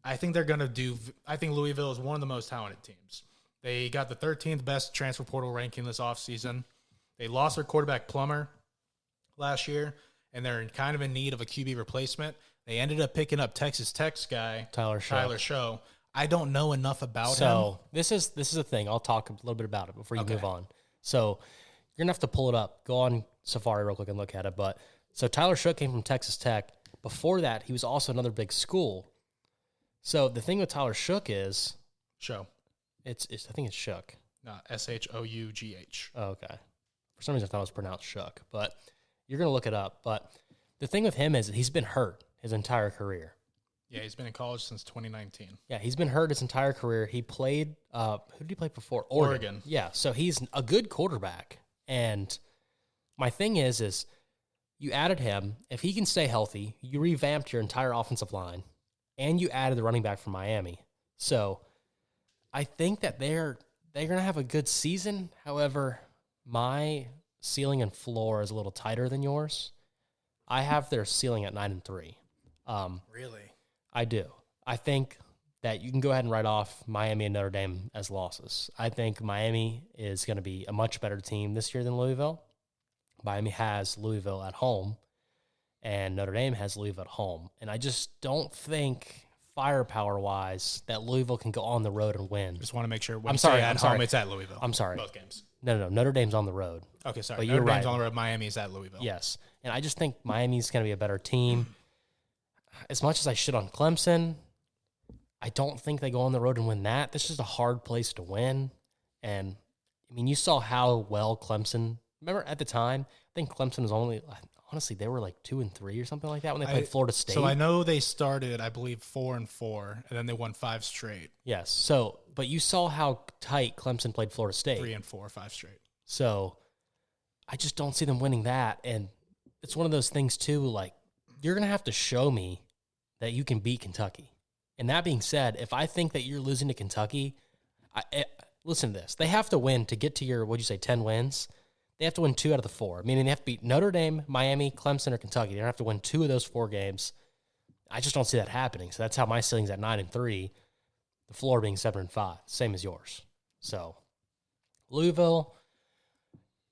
I think they're going to do – I think Louisville is one of the most talented teams. They got the 13th best transfer portal ranking this offseason. They lost their quarterback Plummer last year, and they're kind of in need of a QB replacement. They ended up picking up Texas Tech's guy, Tyler Show. I don't know enough about him. So this is the thing. I'll talk a little bit about it before you move on. So you're going to have to pull it up. Go on Safari real quick and look at it. But so Tyler Shook came from Texas Tech. Before that, he was also another big school. So the thing with Tyler Shook is Show. It's I think it's Shook. No, Shough. Oh, okay. For some reason I thought it was pronounced Shook, but you're gonna look it up. But the thing with him is that he's been hurt his entire career. Yeah, he's been in college since 2019. Yeah, he's been hurt his entire career. He played who did he play before? Oregon. Yeah, so he's a good quarterback. And my thing is you added him. If he can stay healthy, you revamped your entire offensive line. And you added the running back from Miami. So I think that they're going to have a good season. However, my ceiling and floor is a little tighter than yours. I have their ceiling at 9-3. Really? I do. I think that you can go ahead and write off Miami and Notre Dame as losses. I think Miami is going to be a much better team this year than Louisville. Miami has Louisville at home. And Notre Dame has Louisville at home. And I just don't think, firepower-wise, that Louisville can go on the road and win. Just want to make sure I'm sorry. it's at Louisville. I'm sorry. Both games. No. Notre Dame's on the road. Okay, sorry. But Notre you're Dame's right. on the road. Miami's at Louisville. Yes. And I just think Miami's going to be a better team. As much as I shit on Clemson, I don't think they go on the road and win that. This is a hard place to win. And, I mean, you saw how well Clemson – remember at the time, I think Clemson was only – honestly, they were 2-3 or something like that when they played Florida State. So I know they started, I believe, 4-4, and then they won 5 straight. Yes. So, but you saw how tight Clemson played Florida State. 3-4, 5 straight. So, I just don't see them winning that. And it's one of those things too. You're gonna have to show me that you can beat Kentucky. And that being said, if I think that you're losing to Kentucky, listen to this. They have to win to get to your 10 wins. They have to win 2 out of the 4, meaning they have to beat Notre Dame, Miami, Clemson, or Kentucky. They don't have to win 2 of those 4 games. I just don't see that happening. So that's how my ceiling's at 9-3. the floor being 7-5, same as yours. So Louisville,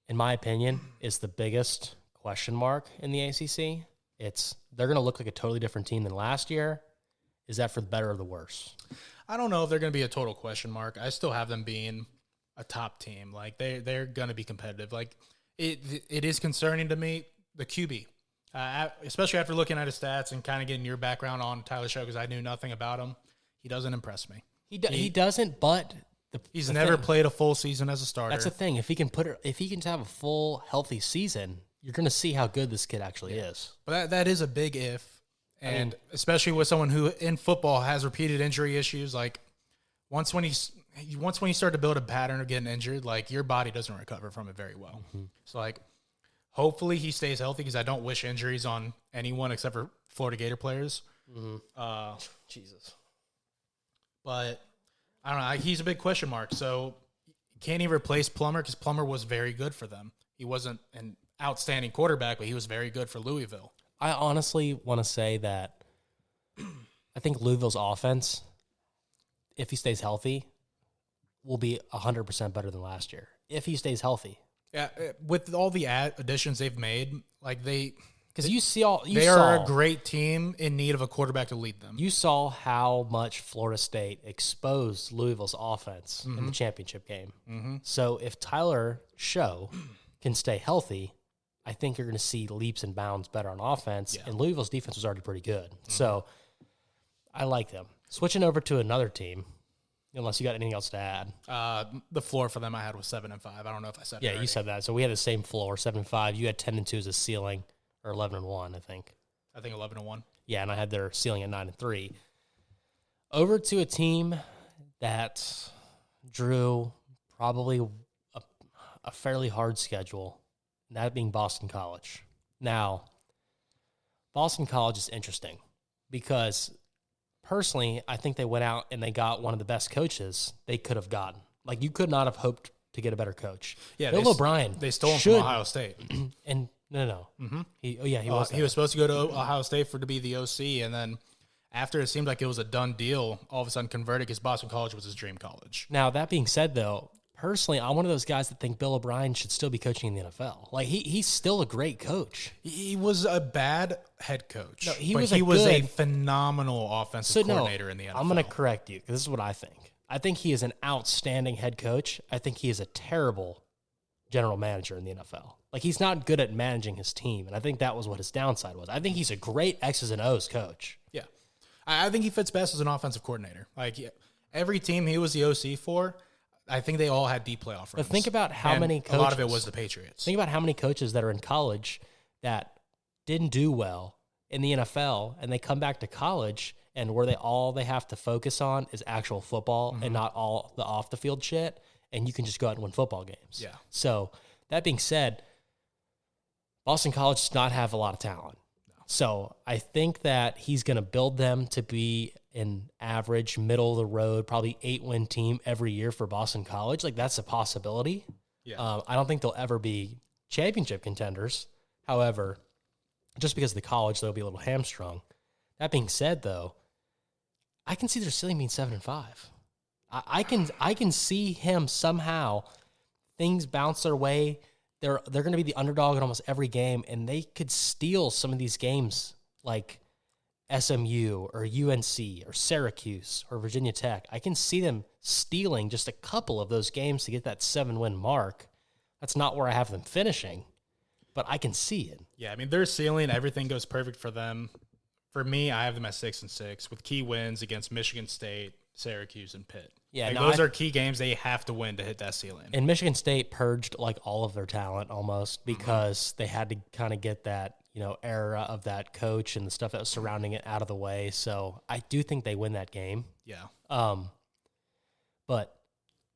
in my opinion, is the biggest question mark in the ACC. They're going to look like a totally different team than last year. Is that for the better or the worse? I don't know if they're going to be a total question mark. I still have them being a top team. Like they're going to be competitive. Like it is concerning to me, the QB, especially after looking at his stats and kind of getting your background on Tyler Show because I knew nothing about him. He doesn't impress me. He doesn't, but he's never played a full season as a starter. That's the thing. If he can have a full healthy season, you're going to see how good this kid actually is. But that is a big if. And especially with someone who in football has repeated injury issues, like once when you start to build a pattern of getting injured, like your body doesn't recover from it very well. Mm-hmm. So like, hopefully he stays healthy because I don't wish injuries on anyone except for Florida Gator players. Mm-hmm. Jesus. But I don't know. He's a big question mark. So can he replace Plummer? Because Plummer was very good for them. He wasn't an outstanding quarterback, but he was very good for Louisville. I honestly want to say that I think Louisville's offense, if he stays healthy, will be 100% better than last year. If he stays healthy. Yeah, with all the additions they've made, like they are a great team in need of a quarterback to lead them. You saw how much Florida State exposed Louisville's offense in the championship game. Mm-hmm. So if Tyler Show can stay healthy, I think you're going to see leaps and bounds better on offense, and Louisville's defense was already pretty good. Mm-hmm. So I like them. Switching over to another team, unless you got anything else to add. The floor for them I had was 7-5. I don't know if I said it Yeah, already. you said that. So we had the same floor, 7-5. You had 10-2 as a ceiling, or 11-1, I think. I think 11-1. Yeah, and I had their ceiling at 9-3. Over to a team that drew probably a fairly hard schedule, that being Boston College. Now, Boston College is interesting because personally, I think they went out and they got one of the best coaches they could have gotten. Like, you could not have hoped to get a better coach. Yeah, Bill O'Brien. They stole him from Ohio State. And no. Mm-hmm. He was. He was supposed to go to Ohio State to be the OC, and then after it seemed like it was a done deal, all of a sudden converted because Boston College was his dream college. Now, that being said, though, personally, I'm one of those guys that think Bill O'Brien should still be coaching in the NFL. Like, he's still a great coach. He was a bad head coach. No, he was a phenomenal offensive coordinator in the NFL. I'm going to correct you because this is what I think. I think he is an outstanding head coach. I think he is a terrible general manager in the NFL. Like, he's not good at managing his team, and I think that was what his downside was. I think he's a great X's and O's coach. Yeah. I think he fits best as an offensive coordinator. Like, every team he was the OC for, I think they all had deep playoff runs. But think about how many coaches. A lot of it was the Patriots. Think about how many coaches that are in college that didn't do well in the NFL, and they come back to college, and where all they have to focus on is actual football and not all the off the field shit, and you can just go out and win football games. Yeah. So that being said, Boston College does not have a lot of talent. No. So I think that he's going to build them to be an average, middle of the road, probably 8-win team every year for Boston College. Like, that's a possibility. Yeah. I don't think they'll ever be championship contenders. However, just because of the college, they'll be a little hamstrung. That being said, though, I can see their ceiling being 7-5. I can see him somehow, things bounce their way. They're going to be the underdog in almost every game, and they could steal some of these games like SMU or UNC or Syracuse or Virginia Tech. I can see them stealing just a couple of those games to get that 7-win mark. That's not where I have them finishing, but I can see it. Yeah, I mean, their ceiling, everything goes perfect for them. For me, I have them at 6-6 with key wins against Michigan State, Syracuse, and Pitt. Yeah, those are key games they have to win to hit that ceiling. And Michigan State purged like all of their talent almost because they had to kind of get that, era of that coach and the stuff that was surrounding it out of the way. So I do think they win that game. Yeah. But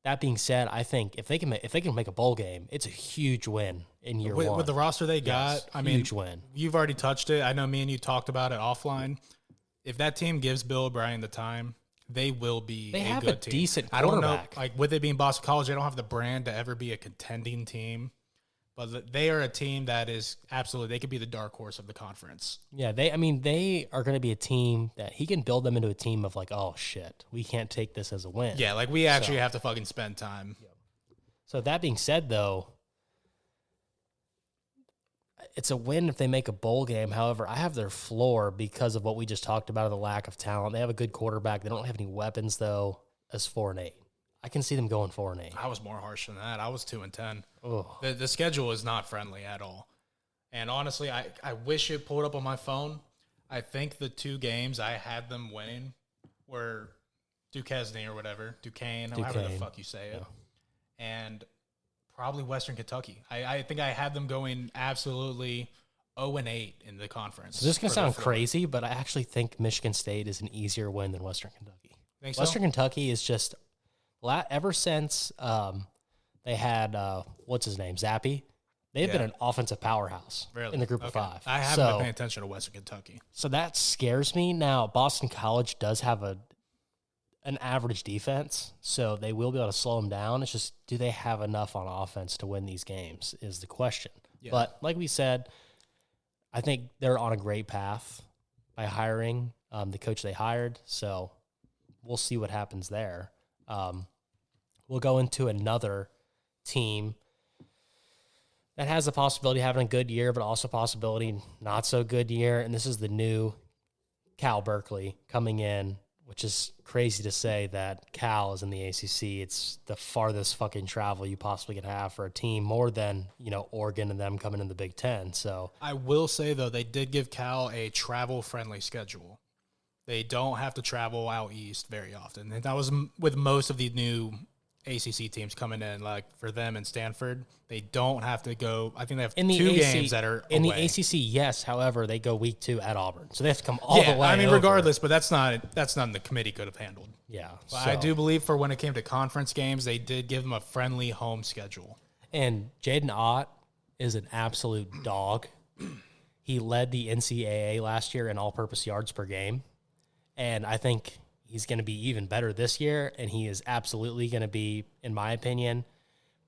that being said, I think if they can make a bowl game, it's a huge win in year one. With the roster they got, yes, I mean, huge win. You've already touched it. I know me and you talked about it offline. If that team gives Bill O'Brien the time, they will be they have good a team. Decent I don't know, quarterback. like with it being Boston College, they don't have the brand to ever be a contending team. But they are a team that is absolutely, they could be the dark horse of the conference. Yeah, they are going to be a team that he can build them into a team of like, oh shit, we can't take this as a win. Yeah, like we actually have to fucking spend time. So that being said, though, it's a win if they make a bowl game. However, I have their floor because of what we just talked about, the lack of talent. They have a good quarterback. They don't have any weapons, though, as 4-8. I can see them going 4-8. I was more harsh than that. I was 2-10. Oh. The schedule is not friendly at all. And honestly, I wish it pulled up on my phone. I think the 2 games I had them winning were Duquesne or whatever, Duquesne, however the fuck you say it, and probably Western Kentucky. I think I had them going absolutely 0-8 in the conference. So this is going to sound crazy, but I actually think Michigan State is an easier win than Western Kentucky. Think so? Western Kentucky is just ever since they had what's his name, Zappy. They've been an offensive powerhouse in the group of 5. I haven't been paying attention to Western Kentucky. So that scares me. Now, Boston College does have an average defense, so they will be able to slow them down. It's just, do they have enough on offense to win these games is the question. Yeah. But like we said, I think they're on a great path by hiring the coach they hired, so we'll see what happens there. We'll go into another team that has the possibility of having a good year, but also possibility not so good year. And this is the new Cal Berkeley coming in, which is crazy to say that Cal is in the ACC. It's the farthest fucking travel you possibly could have for a team, more than, Oregon and them coming in the Big Ten. So I will say, though, they did give Cal a travel-friendly schedule. They don't have to travel out east very often. And that was with most of the new ACC teams coming in, like for them and Stanford, they don't have to go. I think they have 2 games that are in away. The ACC. Yes, however, they go week 2 at Auburn, so they have to come all the way. I mean, over. regardless, but that's nothing the committee could have handled. Yeah, but I do believe for when it came to conference games, they did give them a friendly home schedule. And Jaden Ott is an absolute dog. He led the NCAA last year in all-purpose yards per game, and I think he's going to be even better this year, and he is absolutely going to be, in my opinion,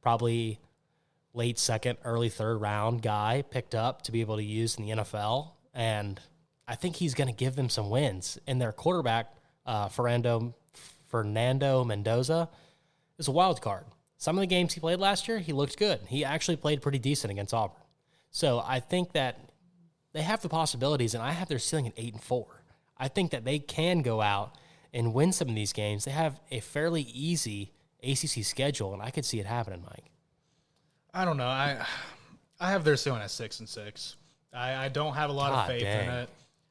probably late second, early third round guy picked up to be able to use in the NFL. And I think he's going to give them some wins. And their quarterback, Fernando Mendoza, is a wild card. Some of the games he played last year, he looked good. He actually played pretty decent against Auburn. So I think that they have the possibilities, and I have their ceiling at 8-4. I think that they can go out and win some of these games. They have a fairly easy ACC schedule, and I could see it happening, Mike. I don't know. I have their ceiling at 6-6. I don't have a lot of faith in it.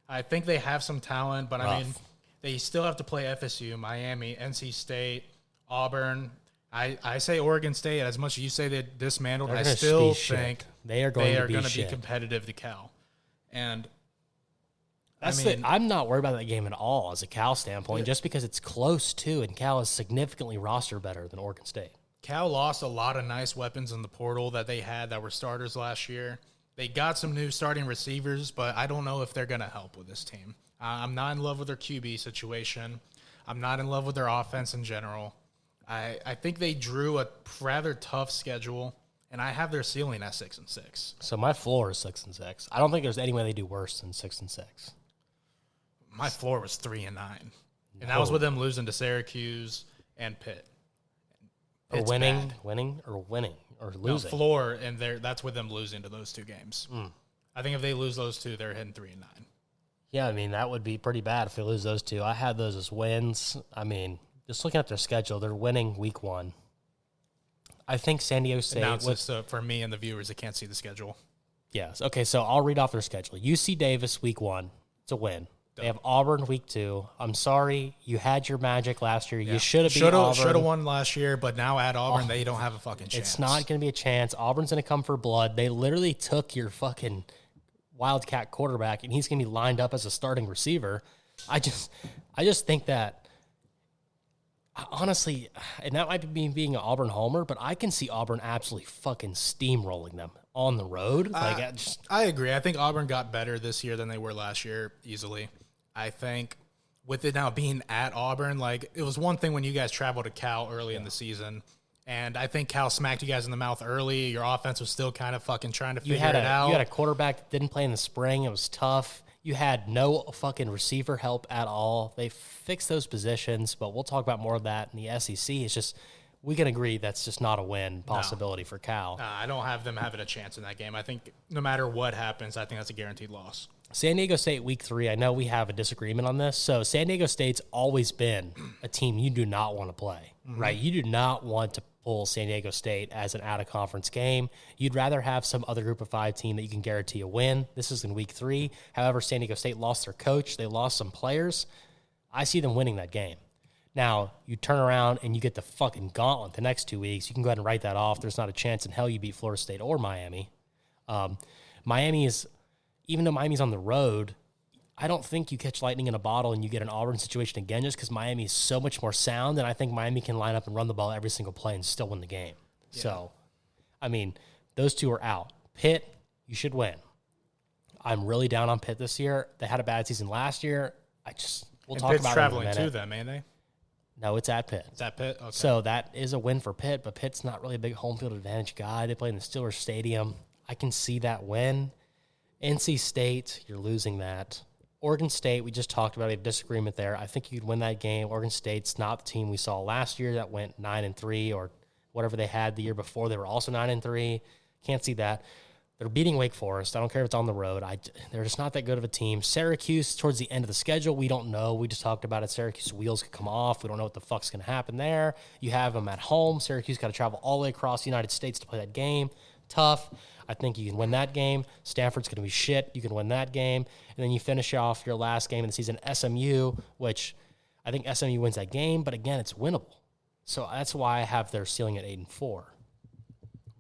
I think they have some talent, but I mean, they still have to play FSU, Miami, NC State, Auburn. I say Oregon State. As much as you say they dismantled, I still think they are going to be competitive to Cal. And I'm not worried about that game at all as a Cal standpoint, just because it's close too, and Cal is significantly roster better than Oregon State. Cal lost a lot of nice weapons in the portal that they had that were starters last year. They got some new starting receivers, but I don't know if they're going to help with this team. I'm not in love with their QB situation. I'm not in love with their offense in general. I think they drew a rather tough schedule, and I have their ceiling at 6-6. So my floor is 6-6. I don't think there's any way they do worse than 6-6. My floor was 3-9, and that was with them losing to Syracuse and Pitt. Or winning or losing. No, floor, and that's with them losing to those 2 games. I think if they lose those 2, they're hitting 3-9. Yeah, I mean, that would be pretty bad if they lose those 2. I had those as wins. I mean, just looking at their schedule, they're winning week 1. I think San Diego State for me and the viewers that can't see the schedule. Yes. Okay, so I'll read off their schedule. UC Davis week 1. It's a win. They have Auburn week 2. I'm sorry, you had your magic last year. Yeah. You should have beat Auburn. Should have won last year, but now at Auburn, they don't have a fucking chance. It's not going to be a chance. Auburn's going to come for blood. They literally took your fucking Wildcat quarterback, and he's going to be lined up as a starting receiver. I just think that, honestly, and that might be me being an Auburn homer, but I can see Auburn absolutely fucking steamrolling them on the road. I agree. I think Auburn got better this year than they were last year, easily. I think with it now being at Auburn, like, it was one thing when you guys traveled to Cal early in the season, And I think Cal smacked you guys in the mouth early. Your offense was still kind of fucking trying to figure it out. You had a quarterback that didn't play in the spring. It was tough. You had no fucking receiver help at all. They fixed those positions, but we'll talk about more of that in the SEC. It's just, we can agree that's just not a win possibility for Cal. I don't have them having a chance in that game. I think no matter what happens, I think that's a guaranteed loss. San Diego State week 3, I know we have a disagreement on this. So San Diego State's always been a team you do not want to play, right? You do not want to pull San Diego State as an out-of-conference game. You'd rather have some other Group of 5 team that you can guarantee a win. This is in week 3. However, San Diego State lost their coach. They lost some players. I see them winning that game. Now, you turn around and you get the fucking gauntlet the next 2 weeks. You can go ahead and write that off. There's not a chance in hell you beat Florida State or Miami. Miami is, even though Miami's on the road, I don't think you catch lightning in a bottle and you get an Auburn situation again just because Miami is so much more sound, and I think Miami can line up and run the ball every single play and still win the game. Yeah. So, I mean, those two are out. Pitt, you should win. I'm really down on Pitt this year. They had a bad season last year. We'll talk Pitt's about traveling it in a minute. to them, ain't they? No, it's at Pitt. It's at Pitt? Okay. So that is a win for Pitt, but Pitt's not really a big home field advantage guy. They play in the Steelers Stadium. I can see that win. NC State, you're losing that. Oregon State, we just talked about a disagreement there. I think you'd win that game. Oregon State's not the team we saw last year that went 9-3 or whatever they had the year before. They were also 9-3. Can't see that. They're beating Wake Forest. I don't care if it's on the road. They're just not that good of a team. Syracuse, towards the end of the schedule, we don't know. We just talked about it. Syracuse wheels could come off. We don't know what the fuck's going to happen there. You have them at home. Syracuse got to travel all the way across the United States to play that game. Tough. I think you can win that game. Stanford's going to be shit. You can win that game. And then you finish off your last game of the season, SMU, which I think SMU wins that game. But, again, it's winnable. So that's why I have their ceiling at 8-4.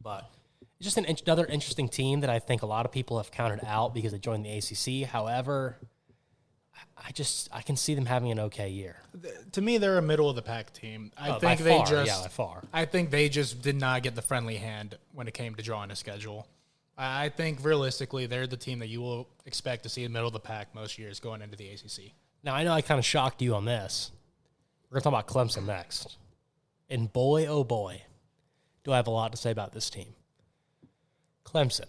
But it's just another interesting team that I think a lot of people have counted out because they joined the ACC. However, I can see them having an okay year. To me, they're a middle-of-the-pack team. I think they just did not get the friendly hand when it came to drawing a schedule. I think realistically, they're the team that you will expect to see in the middle of the pack most years going into the ACC. Now, I know I kind of shocked you on this. We're going to talk about Clemson next. And boy, oh boy, do I have a lot to say about this team. Clemson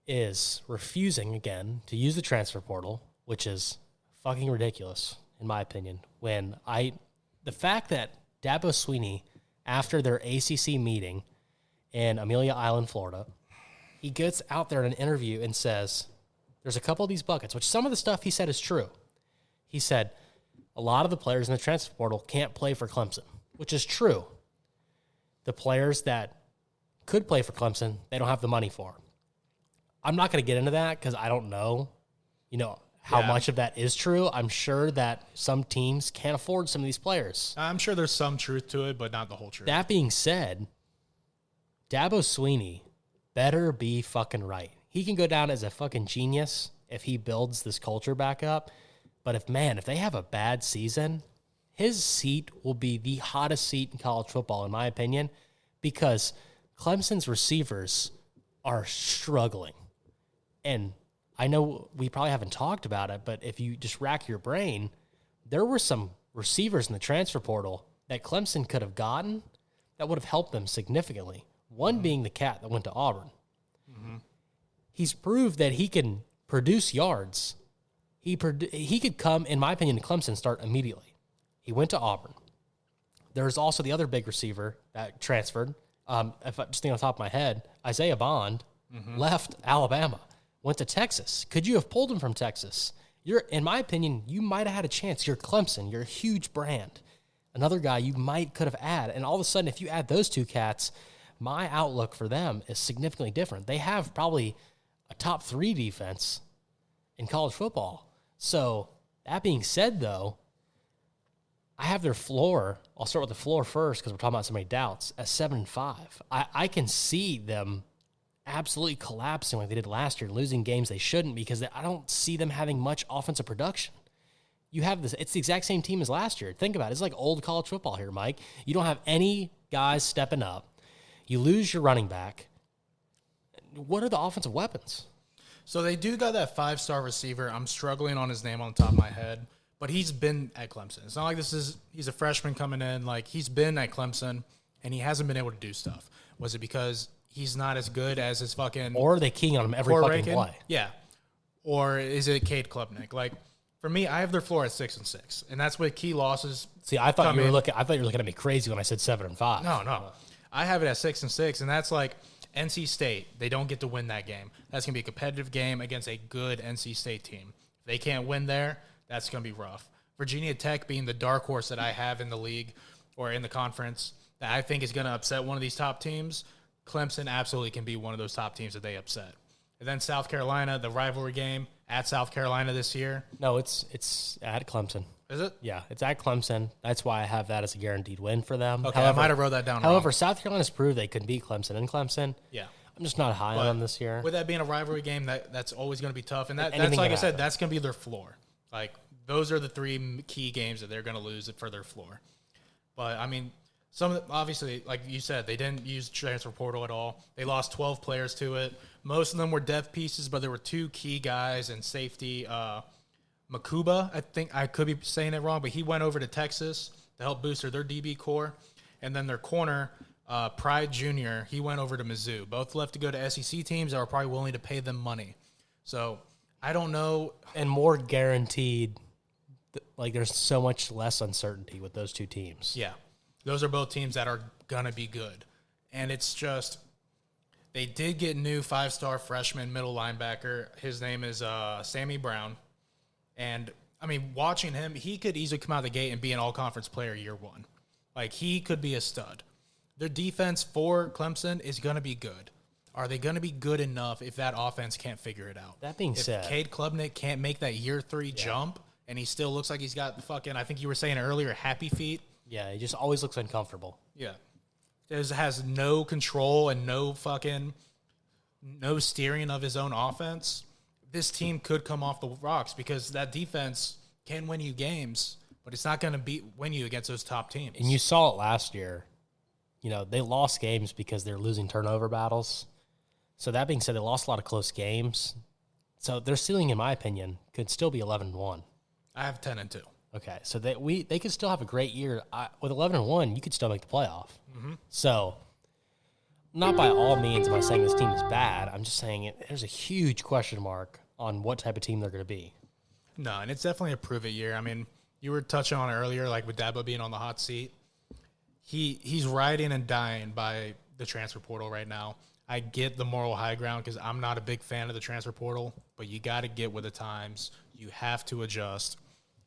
is refusing, again, to use the transfer portal, which is fucking ridiculous, in my opinion. The fact that Dabo Swinney, after their ACC meeting in Amelia Island, Florida, he gets out there in an interview and says, there's a couple of these buckets, which some of the stuff he said is true. He said, a lot of the players in the transfer portal can't play for Clemson, which is true. The players that could play for Clemson, they don't have the money for. I'm not going to get into that because I don't know, how much of that is true. I'm sure that some teams can't afford some of these players. I'm sure there's some truth to it, but not the whole truth. That being said, Dabo Swinney better be fucking right. He can go down as a fucking genius if he builds this culture back up. But if they have a bad season, his seat will be the hottest seat in college football, in my opinion, because Clemson's receivers are struggling. And I know we probably haven't talked about it, but if you just rack your brain, there were some receivers in the transfer portal that Clemson could have gotten that would have helped them significantly. One being the cat that went to Auburn. Mm-hmm. He's proved that he can produce yards. He could come, in my opinion, to Clemson and start immediately. He went to Auburn. There's also the other big receiver that transferred. If I just think on top of my head, Isaiah Bond left Alabama, went to Texas. Could you have pulled him from Texas? In my opinion, you might have had a chance. You're Clemson. You're a huge brand. Another guy you could have added. And all of a sudden, if you add those two cats, my outlook for them is significantly different. They have probably a top 3 defense in college football. So that being said, though, I have their floor. I'll start with the floor first because we're talking about so many doubts. At 7-5, I can see them absolutely collapsing like they did last year, losing games they shouldn't because I don't see them having much offensive production. You have this; it's the exact same team as last year. Think about it; it's like old college football here, Mike. You don't have any guys stepping up. You lose your running back. What are the offensive weapons? So they do got that 5-star receiver. I'm struggling on his name on the top of my head. But he's been at Clemson. It's not like he's a freshman coming in. Like, he's been at Clemson, and and he hasn't been able to do stuff? Was it because he's not as good as his fucking... Or are they keying on him every fucking play? Yeah. Or is it Cade Klubnik? Like, for me, I have their floor at 6-6, and that's with key losses. See, I thought you were looking at me crazy when I said 7-5. No. I have it at 6-6, and that's like NC State. They don't get to win that game. That's going to be a competitive game against a good NC State team. If they can't win there, that's going to be rough. Virginia Tech being the dark horse that I have in the league or in the conference that I think is going to upset one of these top teams, Clemson absolutely can be one of those top teams that they upset. And then South Carolina, the rivalry game at South Carolina this year. No, it's at Clemson. Is it? Yeah, it's at Clemson. That's why I have that as a guaranteed win for them. Okay, however, I might have wrote that down However, wrong. South Carolina's proved they could beat Clemson in Clemson. Yeah. I'm just not high on them this year. With that being a rivalry game, that's always going to be tough. And that's like I said, that's going to be their floor. Like, those are the three key games that they're going to lose for their floor. But, I mean, obviously, like you said, they didn't use transfer portal at all. They lost 12 players to it. Most of them were depth pieces, but there were two key guys in safety. Makuba, I think I could be saying it wrong, but he went over to Texas to help boost their DB core. And then their corner, Pride Jr., he went over to Mizzou. Both left to go to SEC teams that were probably willing to pay them money. So I don't know. And more guaranteed, like there's so much less uncertainty with those two teams. Yeah. Those are both teams that are going to be good. And it's just, they did get new 5-star freshman middle linebacker. His name is Sammy Brown. And, I mean, watching him, he could easily come out of the gate and be an all-conference player year one. Like, he could be a stud. Their defense for Clemson is going to be good. Are they going to be good enough if that offense can't figure it out? That being said, if Cade Klubnik can't make that year 3 jump, and he still looks like he's got the fucking, I think you were saying earlier, happy feet. Yeah, he just always looks uncomfortable. Yeah. Has no control and no steering of his own offense. This team could come off the rocks because that defense can win you games, but it's not going to win you against those top teams. And you saw it last year. You know, they lost games because they're losing turnover battles. So that being said, they lost a lot of close games. So their ceiling, in my opinion, could still be 11-1. I have 10-2. Okay, so they could still have a great year. With 11-1, you could still make the playoff. Mm-hmm. So, not by all means am I saying this team is bad. I'm just saying there's a huge question mark on what type of team they're going to be. No, and it's definitely a prove-it year. I mean, you were touching on it earlier, like with Dabo being on the hot seat. He's riding and dying by the transfer portal right now. I get the moral high ground because I'm not a big fan of the transfer portal, but you got to get with the times. You have to adjust.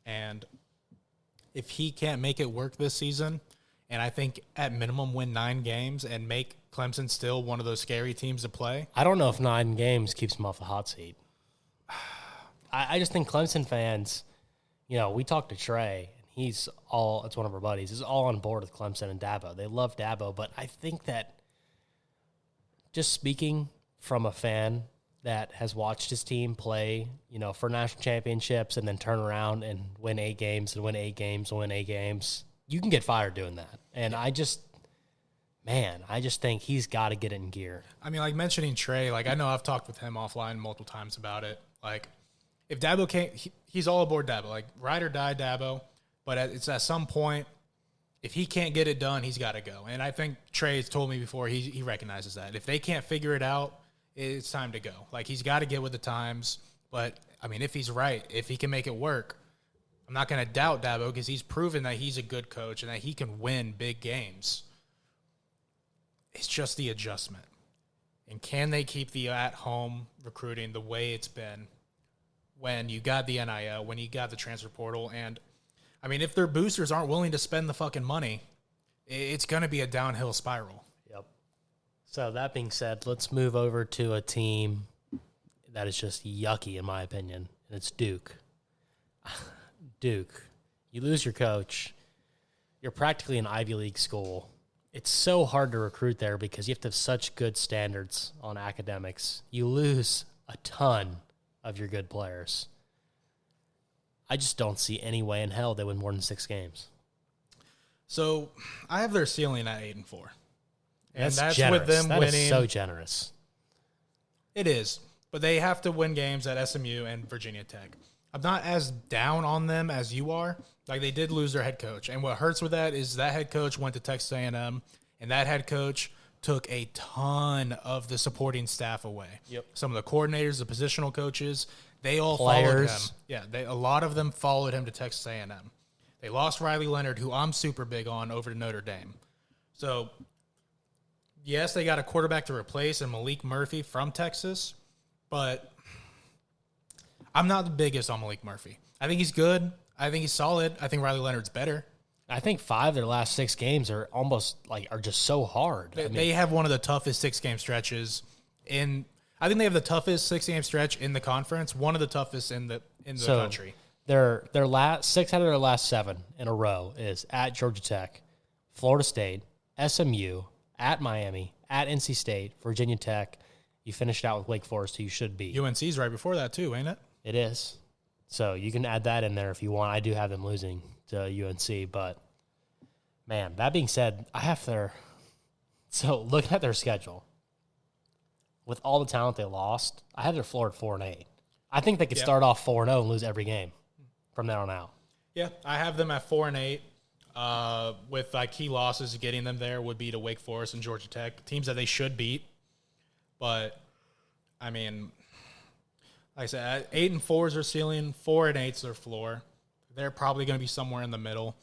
And if he can't make it work this season, and I think at minimum win 9 games and make Clemson still one of those scary teams to play. I don't know if 9 games keeps him off the hot seat. I just think Clemson fans, you know, we talked to Trey, and it's one of our buddies, he's all on board with Clemson and Dabo. They love Dabo, but I think that just speaking from a fan that has watched his team play, you know, for national championships and then turn around and win 8 games and win 8 games and win 8 games, you can get fired doing that. And I just think he's got to get it in gear. I mean, like mentioning Trey, like I know I've talked with him offline multiple times about it. Like if Dabo can't, he's all aboard Dabo. Like ride or die Dabo, but it's at some point, if he can't get it done, he's got to go. And I think Trey's told me before he recognizes that. If they can't figure it out, it's time to go. Like, he's got to get with the times. But, I mean, if he's right, if he can make it work, I'm not going to doubt Dabo because he's proven that he's a good coach and that he can win big games. It's just the adjustment. And can they keep the at-home recruiting the way it's been when you got the NIL, when you got the transfer portal? And, I mean, if their boosters aren't willing to spend the fucking money, it's going to be a downhill spiral. Yep. So that being said, let's move over to a team that is just yucky in my opinion, and it's Duke. Duke, you lose your coach. You're practically an Ivy League school. It's so hard to recruit there because you have to have such good standards on academics. You lose a ton of your good players. I just don't see any way in hell they win more than 6 games. So I have their ceiling at 8-4. And that's generous. With them that winning. Is so generous. It is. But they have to win games at SMU and Virginia Tech. I'm not as down on them as you are. Like, they did lose their head coach. And what hurts with that is that head coach went to Texas A&M, And that head coach took a ton of the supporting staff away. Yep. Some of the coordinators, the positional coaches, they all Players. followed him. Yeah, a lot of them followed him to Texas A&M. They lost Riley Leonard, who I'm super big on, over to Notre Dame. So, yes, they got a quarterback to replace in Malik Murphy from Texas, but I'm not the biggest on Malik Murphy. I think he's good. I think he's solid. I think Riley Leonard's better. I think 5 of their last 6 games are almost are just so hard. They have one of the toughest 6-game stretches in. I think they have the toughest 6-game stretch in the conference. One of the toughest in the country. Their last 6 out of their last 7 in a row is at Georgia Tech, Florida State, SMU, at Miami, at NC State, Virginia Tech. You finished out with Wake Forest, who you should beat. UNC's right before that too, ain't it? It is. So you can add that in there if you want. I do have them losing to UNC, but man, that being said, I have their – so looking at their schedule, with all the talent they lost, I have their floor at 4-8. I think they could start off 4-0 and lose every game from there on out. Yeah, I have them at 4-8. With key losses, getting them there would be to Wake Forest and Georgia Tech, teams that they should beat. But I mean, like I said, 8-4 is their ceiling, 4-8 is their floor. They're probably going to be somewhere in the middle.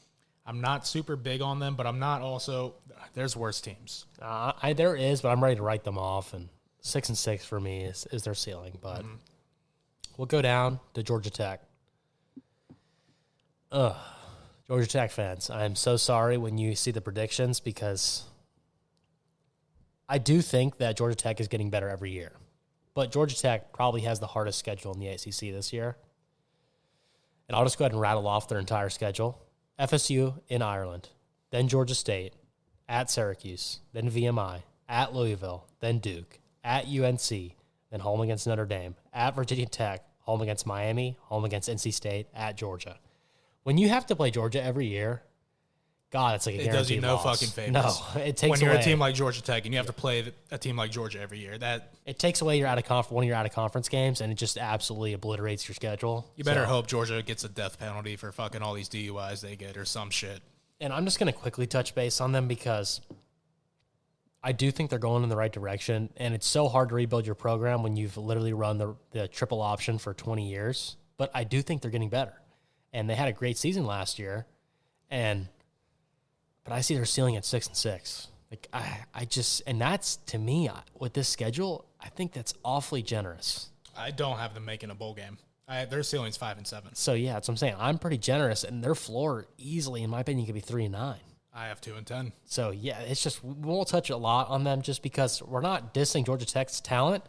I'm not super big on them, but I'm not also. There's worse teams. There is, but I'm ready to write them off. And 6-6 for me is their ceiling. But we'll go down to Georgia Tech. Georgia Tech fans, I am so sorry when you see the predictions because I do think that Georgia Tech is getting better every year. But Georgia Tech probably has the hardest schedule in the ACC this year. And I'll just go ahead and rattle off their entire schedule. FSU in Ireland, then Georgia State, at Syracuse, then VMI, at Louisville, then Duke, at UNC, then home against Notre Dame, at Virginia Tech, home against Miami, home against NC State, at Georgia. When you have to play Georgia every year, God, it's like a guaranteed loss. It does you no loss. fucking favors. No, it takes when you're away. a team like Georgia Tech and you have to play a team like Georgia every year. It takes away one of your out of conference games, and it just absolutely obliterates your schedule. You better hope Georgia gets a death penalty for fucking all these DUIs they get or some shit. And I'm just going to quickly touch base on them because I do think they're going in the right direction, and it's so hard to rebuild your program when you've literally run the triple option for 20 years. But I do think they're getting better. And they had a great season last year, but I see their ceiling at 6-6. Like I just, and that's to me with this schedule, I think that's awfully generous. I don't have them making a bowl game. Their ceiling's 5-7. So yeah, that's what I'm saying. I'm pretty generous, and their floor easily, in my opinion, could be 3-9. I have 2-10. So yeah, it's just we won't touch a lot on them just because we're not dissing Georgia Tech's talent.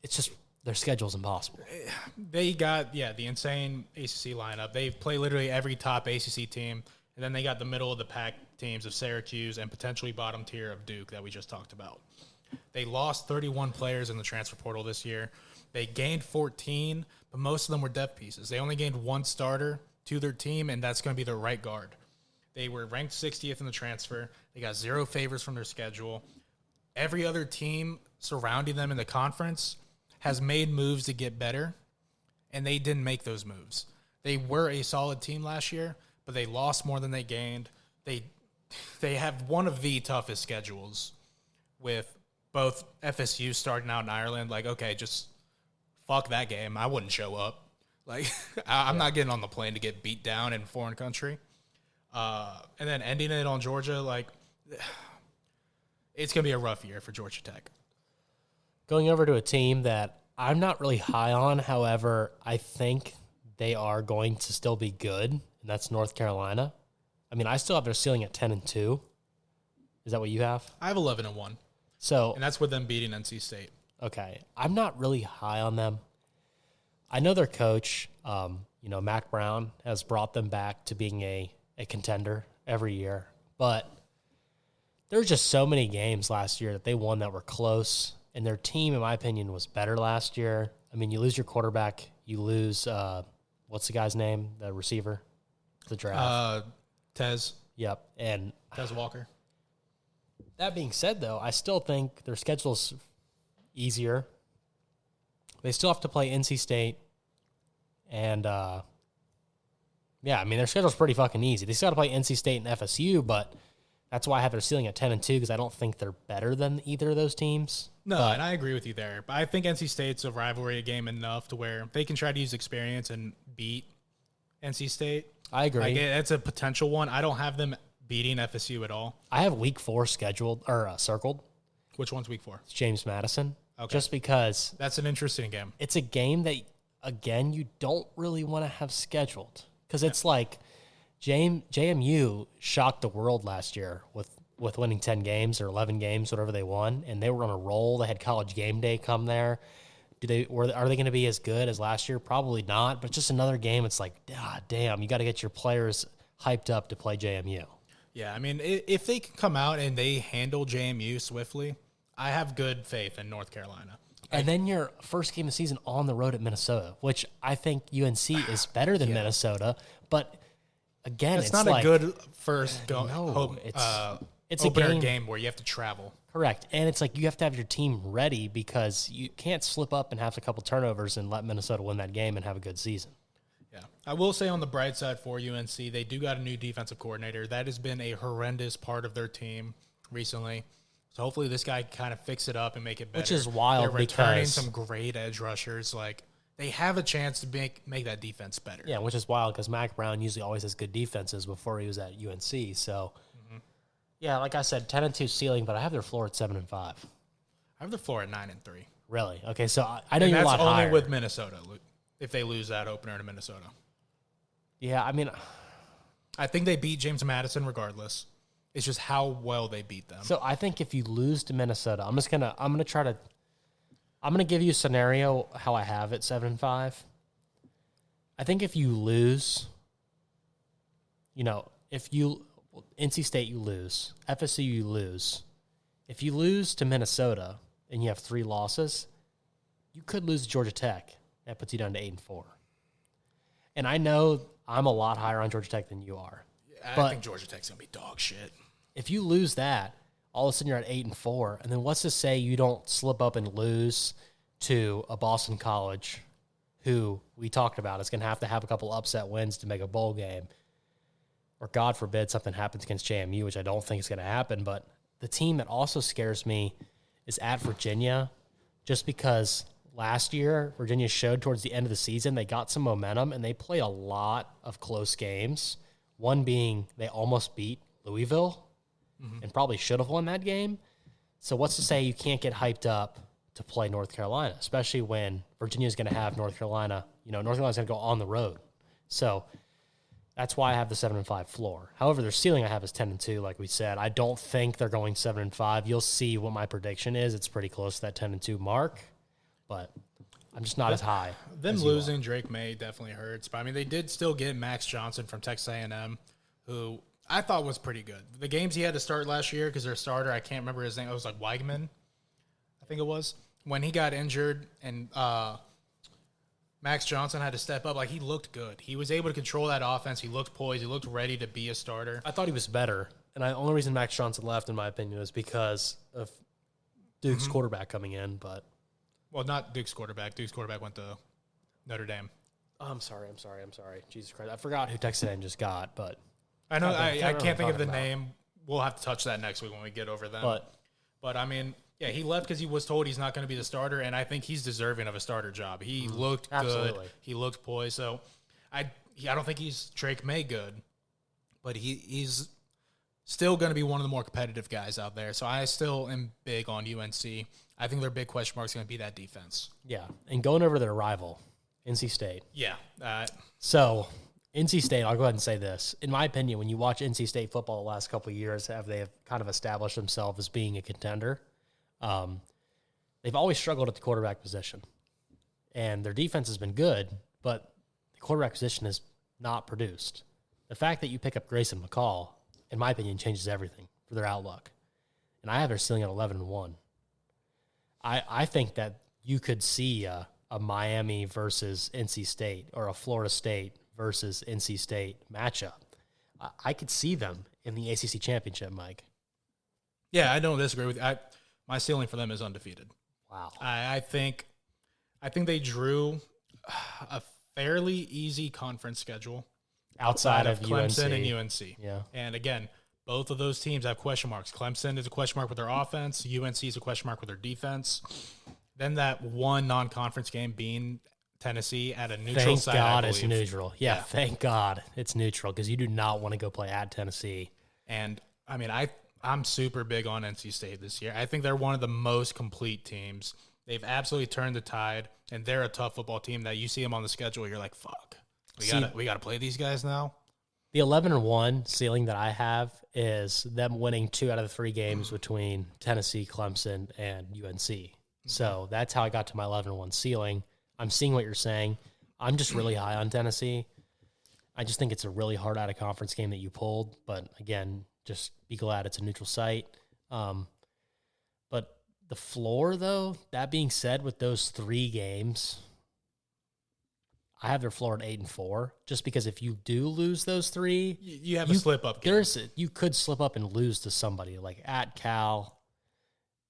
It's just their schedule's impossible. They got the insane ACC lineup. They play literally every top ACC team, and then they got the middle of the pack teams of Syracuse and potentially bottom tier of Duke that we just talked about. They lost 31 players in the transfer portal this year. They gained 14, but most of them were depth pieces. They only gained one starter to their team, and that's going to be their right guard. They were ranked 60th in the transfer. They got 0 favors from their schedule. Every other team surrounding them in the conference has made moves to get better, and they didn't make those moves. They were a solid team last year, but they lost more than they gained. They have one of the toughest schedules with both FSU starting out in Ireland. Like, okay, just fuck that game. I wouldn't show up. Like, I'm not getting on the plane to get beat down in a foreign country. And then ending it on Georgia, like, it's going to be a rough year for Georgia Tech. Going over to a team that I'm not really high on, however, I think they are going to still be good, and that's North Carolina. I mean, I still have their ceiling at 10-2. Is that what you have? I have 11-1. So, and that's with them beating NC State. Okay. I'm not really high on them. I know their coach, Mac Brown, has brought them back to being a contender every year, but there were just so many games last year that they won that were close, and their team, in my opinion, was better last year. I mean, you lose your quarterback, you lose, what's the guy's name, the receiver, the draft? Tez. Yep, and Tez Walker. That being said, though, I still think their schedule's easier. They still have to play NC State, and their schedule's pretty fucking easy. They still got to play NC State and FSU, but That's why I have their ceiling at 10-2 because I don't think they're better than either of those teams. No, and I agree with you there. But I think NC State's a rivalry game enough to where they can try to use experience and beat NC State. I agree. Like, it's a potential one. I don't have them beating FSU at all. I have week 4 scheduled or circled. Which one's week 4? It's James Madison. Okay. Just because that's an interesting game. It's a game that, again, you don't really want to have scheduled because it's like JMU shocked the world last year with winning 10 games or 11 games, whatever they won, and they were on a roll. They had College Game Day come there. Are they going to be as good as last year? Probably not, but just another game. It's like, damn, you got to get your players hyped up to play JMU. Yeah, I mean, if they can come out and they handle JMU swiftly, I have good faith in North Carolina. And then your first game of the season on the road at Minnesota, which I think UNC is better than Minnesota, but again, it's not like, a good first it's opener a game where you have to travel. Correct. And it's like you have to have your team ready because you can't slip up and have a couple turnovers and let Minnesota win that game and have a good season. Yeah. I will say on the bright side for UNC, they do got a new defensive coordinator. That has been a horrendous part of their team recently. So hopefully this guy can kind of fix it up and make it better. Which is wild. They're returning some great edge rushers. Like, they have a chance to make that defense better. Yeah, which is wild because Mac Brown usually always has good defenses before he was at UNC. So, yeah, like I said, 10-2 ceiling, but I have their floor at 7-5. I have their floor at 9-3. Really? Okay, so I know you're a lot higher. That's only with Minnesota, if they lose that opener to Minnesota. Yeah, I mean, I think they beat James Madison regardless. It's just how well they beat them. So I think if you lose to Minnesota, I'm gonna give you a scenario how I have it 7-5. I think if you lose, NC State you lose, FSU you lose. If you lose to Minnesota and you have 3 losses, you could lose to Georgia Tech. That puts you down to 8-4. And I know I'm a lot higher on Georgia Tech than you are. I think Georgia Tech's gonna be dog shit. If you lose that, all of a sudden you're at 8-4, and then what's to say you don't slip up and lose to a Boston College, who we talked about is going to have a couple upset wins to make a bowl game, or God forbid something happens against JMU, which I don't think is going to happen. But the team that also scares me is at Virginia, just because last year Virginia showed towards the end of the season they got some momentum and they played a lot of close games. One being they almost beat Louisville and probably should have won that game. So what's to say you can't get hyped up to play North Carolina, especially when Virginia is going to have North Carolina. North Carolina's going to go on the road. So that's why I have the 7-5 floor. However, their ceiling I have is 10-2, like we said. I don't think they're going 7-5. You'll see what my prediction is. It's pretty close to that 10-2 mark, but I'm just not as high. Them losing Drake May definitely hurts, but I mean they did still get Max Johnson from Texas A&M, who I thought was pretty good. The games he had to start last year because their starter, I can't remember his name. It was like Weigman, I think it was. When he got injured and Max Johnson had to step up, like he looked good. He was able to control that offense. He looked poised. He looked ready to be a starter. I thought he was better, and the only reason Max Johnson left, in my opinion, was because of Duke's quarterback coming in. But not Duke's quarterback. Duke's quarterback went to Notre Dame. Oh, I'm sorry. Jesus Christ, I forgot who Texas A&M just got, but I know I can't think of the name. We'll have to touch that next week when we get over them. But I mean, yeah, he left because he was told he's not going to be the starter, and I think he's deserving of a starter job. He looked good. He looked poised. So I don't think he's Drake May good, but he's still going to be one of the more competitive guys out there. So I still am big on UNC. I think their big question mark is going to be that defense. Yeah, and going over their rival, NC State. Yeah. So NC State, I'll go ahead and say this. In my opinion, when you watch NC State football the last couple of years, they have kind of established themselves as being a contender. They've always struggled at the quarterback position, and their defense has been good, but the quarterback position has not produced. The fact that you pick up Grayson McCall, in my opinion, changes everything for their outlook. And I have their ceiling at 11-1. I think that you could see a Miami versus NC State or a Florida State versus NC State matchup. I could see them in the ACC championship, Mike. Yeah, I don't disagree with you. My ceiling for them is undefeated. Wow. I think they drew a fairly easy conference schedule outside of Clemson UNC and UNC. Yeah. And again, both of those teams have question marks. Clemson is a question mark with their offense. UNC is a question mark with their defense. Then that one non-conference game being Tennessee at a neutral site. Thank God it's neutral. Yeah, thank God it's neutral because you do not want to go play at Tennessee. And, I mean, I'm super big on NC State this year. I think they're one of the most complete teams. They've absolutely turned the tide, and they're a tough football team that you see them on the schedule, you're like, fuck, we got to play these guys now. The 11-1 ceiling that I have is them winning 2 out of the 3 games between Tennessee, Clemson, and UNC. So that's how I got to my 11-1 ceiling. I'm seeing what you're saying. I'm just really high on Tennessee. I just think it's a really hard out-of-conference game that you pulled. But, again, just be glad it's a neutral site. But the floor, though, that being said, with those 3 games, I have their floor at 8-4. Just because if you do lose those 3, you have a slip-up game. You could slip up and lose to somebody. Like at Cal,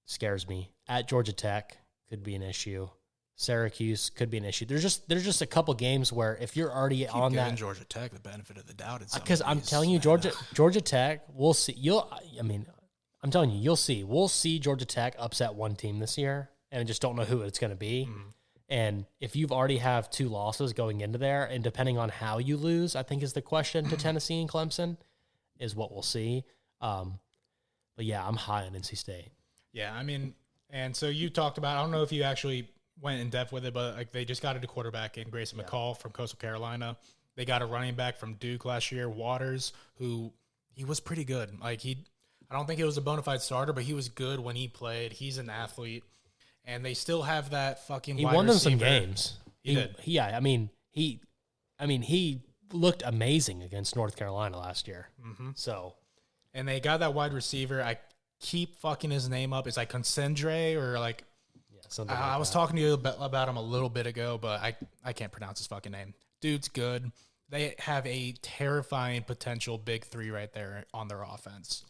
scares me. At Georgia Tech, could be an issue. Syracuse could be an issue. There's just a couple games where if you're already on that, Georgia Tech the benefit of the doubt, because I'm telling you, Georgia Tech, we'll see. I'm telling you, you'll see. We'll see Georgia Tech upset one team this year, and I just don't know who it's going to be. And if you've already have 2 losses going into there, and depending on how you lose, I think is the question to Tennessee and Clemson, is what we'll see. But yeah, I'm high on NC State. Yeah, I mean, and so you talked about, I don't know if you actually went in depth with it, but like they just got a quarterback in Grayson McCall from Coastal Carolina. They got a running back from Duke last year, Waters, who he was pretty good. Like I don't think he was a bona fide starter, but he was good when he played. He's an athlete, and they still have that fucking. He won them some games. He did. Yeah, he looked amazing against North Carolina last year. So, and they got that wide receiver. I keep fucking his name up. It's like Consendre or like. Something I was talking to you about him a little bit ago, but I can't pronounce his fucking name. Dude's good. They have a terrifying potential big 3 right there on their offense.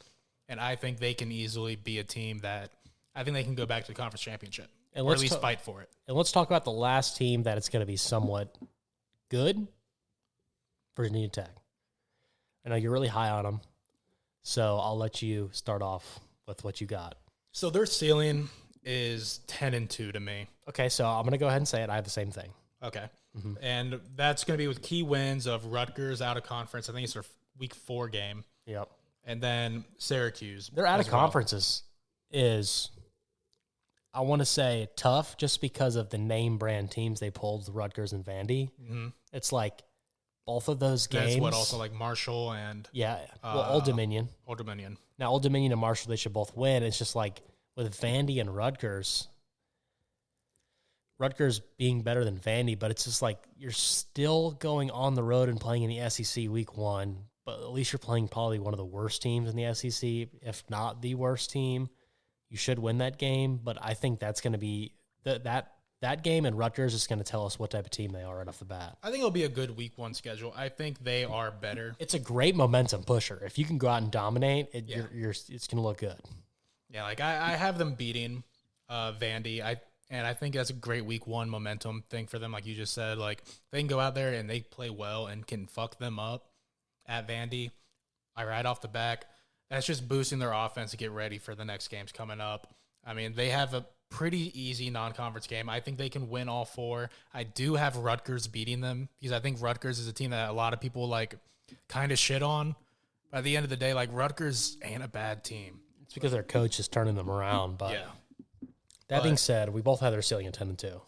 And I think they can easily be a team that I think they can go back to the conference championship or at least fight for it. And let's talk about the last team that it's going to be somewhat good, Virginia Tech. I know you're really high on them, so I'll let you start off with what you got. So their ceiling is 10-2 to me. Okay, so I'm going to go ahead and say it. I have the same thing. Okay. And that's going to be with key wins of Rutgers out of conference. I think it's their week 4 game. Yep. And then Syracuse. Their out of conferences is, I want to say, tough just because of the name brand teams they pulled, Rutgers and Vandy. It's like both of those games. That's what also like Marshall and Old Dominion. Old Dominion. Now Old Dominion and Marshall, they should both win. It's just like with Vandy and Rutgers being better than Vandy, but it's just like you're still going on the road and playing in the SEC week 1, but at least you're playing probably one of the worst teams in the SEC, if not the worst team. You should win that game, but I think that's going to be that game, and Rutgers is going to tell us what type of team they are right off the bat. I think it'll be a good week 1 schedule. I think they are better. It's a great momentum pusher. If you can go out and dominate, it's going to look good. Yeah, like I have them beating Vandy. I think that's a great week 1 momentum thing for them. Like you just said, like they can go out there and they play well and can fuck them up at Vandy. Right off the back, that's just boosting their offense to get ready for the next games coming up. I mean, they have a pretty easy non-conference game. I think they can win all 4. I do have Rutgers beating them because I think Rutgers is a team that a lot of people like kind of shit on. By the end of the day, like Rutgers ain't a bad team. It's because their coach is turning them around. But that being said, we both have their ceiling at 10-2.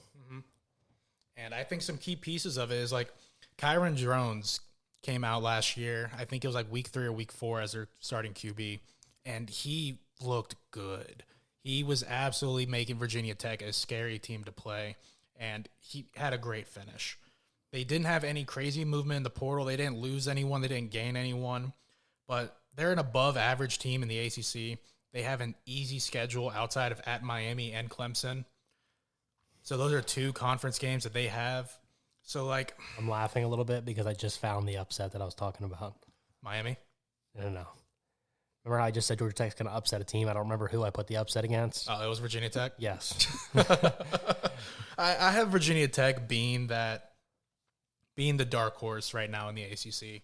And I think some key pieces of it is like Kyron Jones came out last year. I think it was like week 3 or week 4 as their starting QB. And he looked good. He was absolutely making Virginia Tech a scary team to play. And he had a great finish. They didn't have any crazy movement in the portal. They didn't lose anyone. They didn't gain anyone. But they're an above average team in the ACC. They have an easy schedule outside of at Miami and Clemson. So those are 2 conference games that they have. So, like... I'm laughing a little bit because I just found the upset that I was talking about. Miami? No. Remember how I just said Georgia Tech's going to upset a team? I don't remember who I put the upset against. Oh, it was Virginia Tech? Yes. I have Virginia Tech being the dark horse right now in the ACC.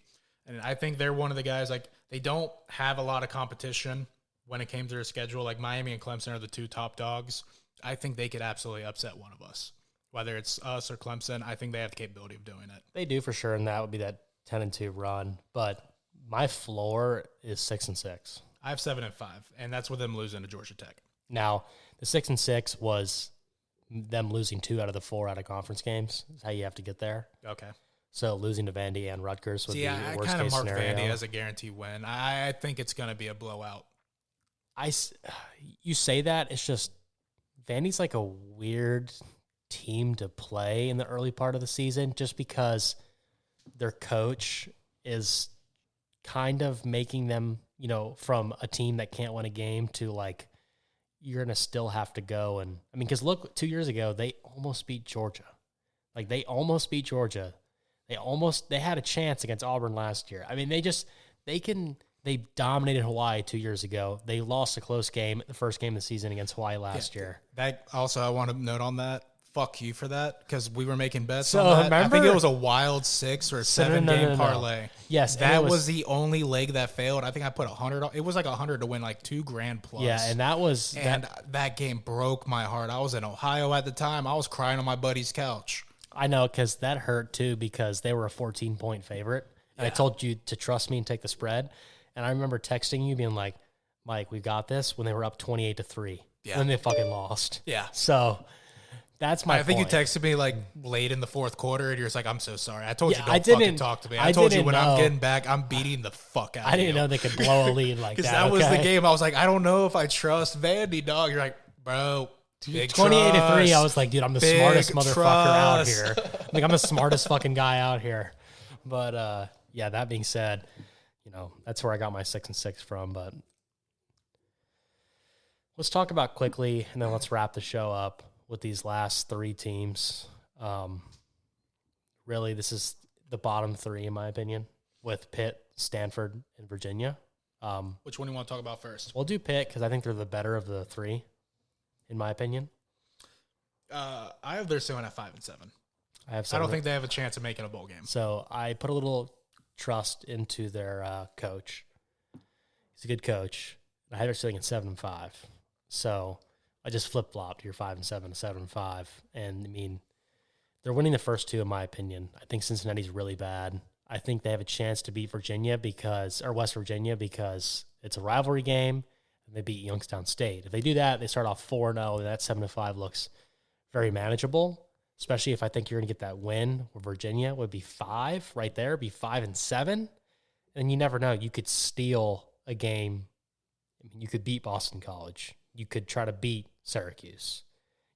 And I think they're one of the guys, like, they don't have a lot of competition when it came to their schedule. Like, Miami and Clemson are the two top dogs. I think they could absolutely upset one of us. Whether it's us or Clemson, I think they have the capability of doing it. They do for sure, and that would be that 10-2 run. But my floor is 6-6. I have 7-5, and that's with them losing to Georgia Tech. Now, the 6-6 was them losing 2 out of the 4 out of conference games. Is how you have to get there. Okay. So losing to Vandy and Rutgers would be the worst case scenario. I kind of mark Vandy as a guaranteed win. I think it's going to be a blowout. You say that, it's just Vandy's like a weird team to play in the early part of the season just because their coach is kind of making them, from a team that can't win a game to like, you're going to still have to go. And I mean, because look, 2 years ago, they almost beat Georgia. Like, they almost beat Georgia. They had a chance against Auburn last year. I mean, they dominated Hawaii 2 years ago. They lost a close game, the first game of the season against Hawaii last year. That also, I want to note on that. Fuck you for that, because we were making bets So, on that. remember- I think it was a wild 6 or 7 game parlay. Yes, and that it was the only leg that failed. I think I put 100. It was like 100 to win like $2,000 plus. Yeah, and that game broke my heart. I was in Ohio at the time. I was crying on my buddy's couch. I know, because that hurt too, because they were a 14-point favorite. And I told you to trust me and take the spread. And I remember texting you being like, Mike, we got this, when they were up 28-3. Yeah. When they fucking lost. Yeah. So that's my I think point. you texted me like late in the fourth quarter, and you're just like, I'm so sorry. I told you I don't fucking didn't- talk to me. I I told you didn't when know. I'm getting back, I'm beating the fuck out of you. I didn't know they could blow a lead like that. Because that was the okay? game. I was like, I don't know if I trust Vandy, dog. You're like, bro, big 28-3, trust. I was like, dude, I'm the Big smartest motherfucker out trust. here. Like, I'm the smartest fucking guy out here. But, yeah, that being said, that's where I got my 6-6 from. But let's talk about quickly, and then let's wrap the show up with these last 3 teams. Really, this is the bottom 3, in my opinion, with Pitt, Stanford, and Virginia. Which one do you want to talk about first? We'll do Pitt because I think they're the better of the 3, in my opinion. I have their ceiling at 5-7. I don't think they have a chance of making a bowl game. So I put a little trust into their coach. He's a good coach. I had their ceiling at 7-5. So I just flip-flopped your 5-7 to 7-5. And, I mean, they're winning the first 2, in my opinion. I think Cincinnati's really bad. I think they have a chance to beat West Virginia because it's a rivalry game, and they beat Youngstown State. If they do that, they start off 4-0, and that 7-5 looks very manageable, especially if I think you're going to get that win where Virginia would be 5 right there, be 5-7. And you never know. You could steal a game. I mean, you could beat Boston College. You could try to beat Syracuse.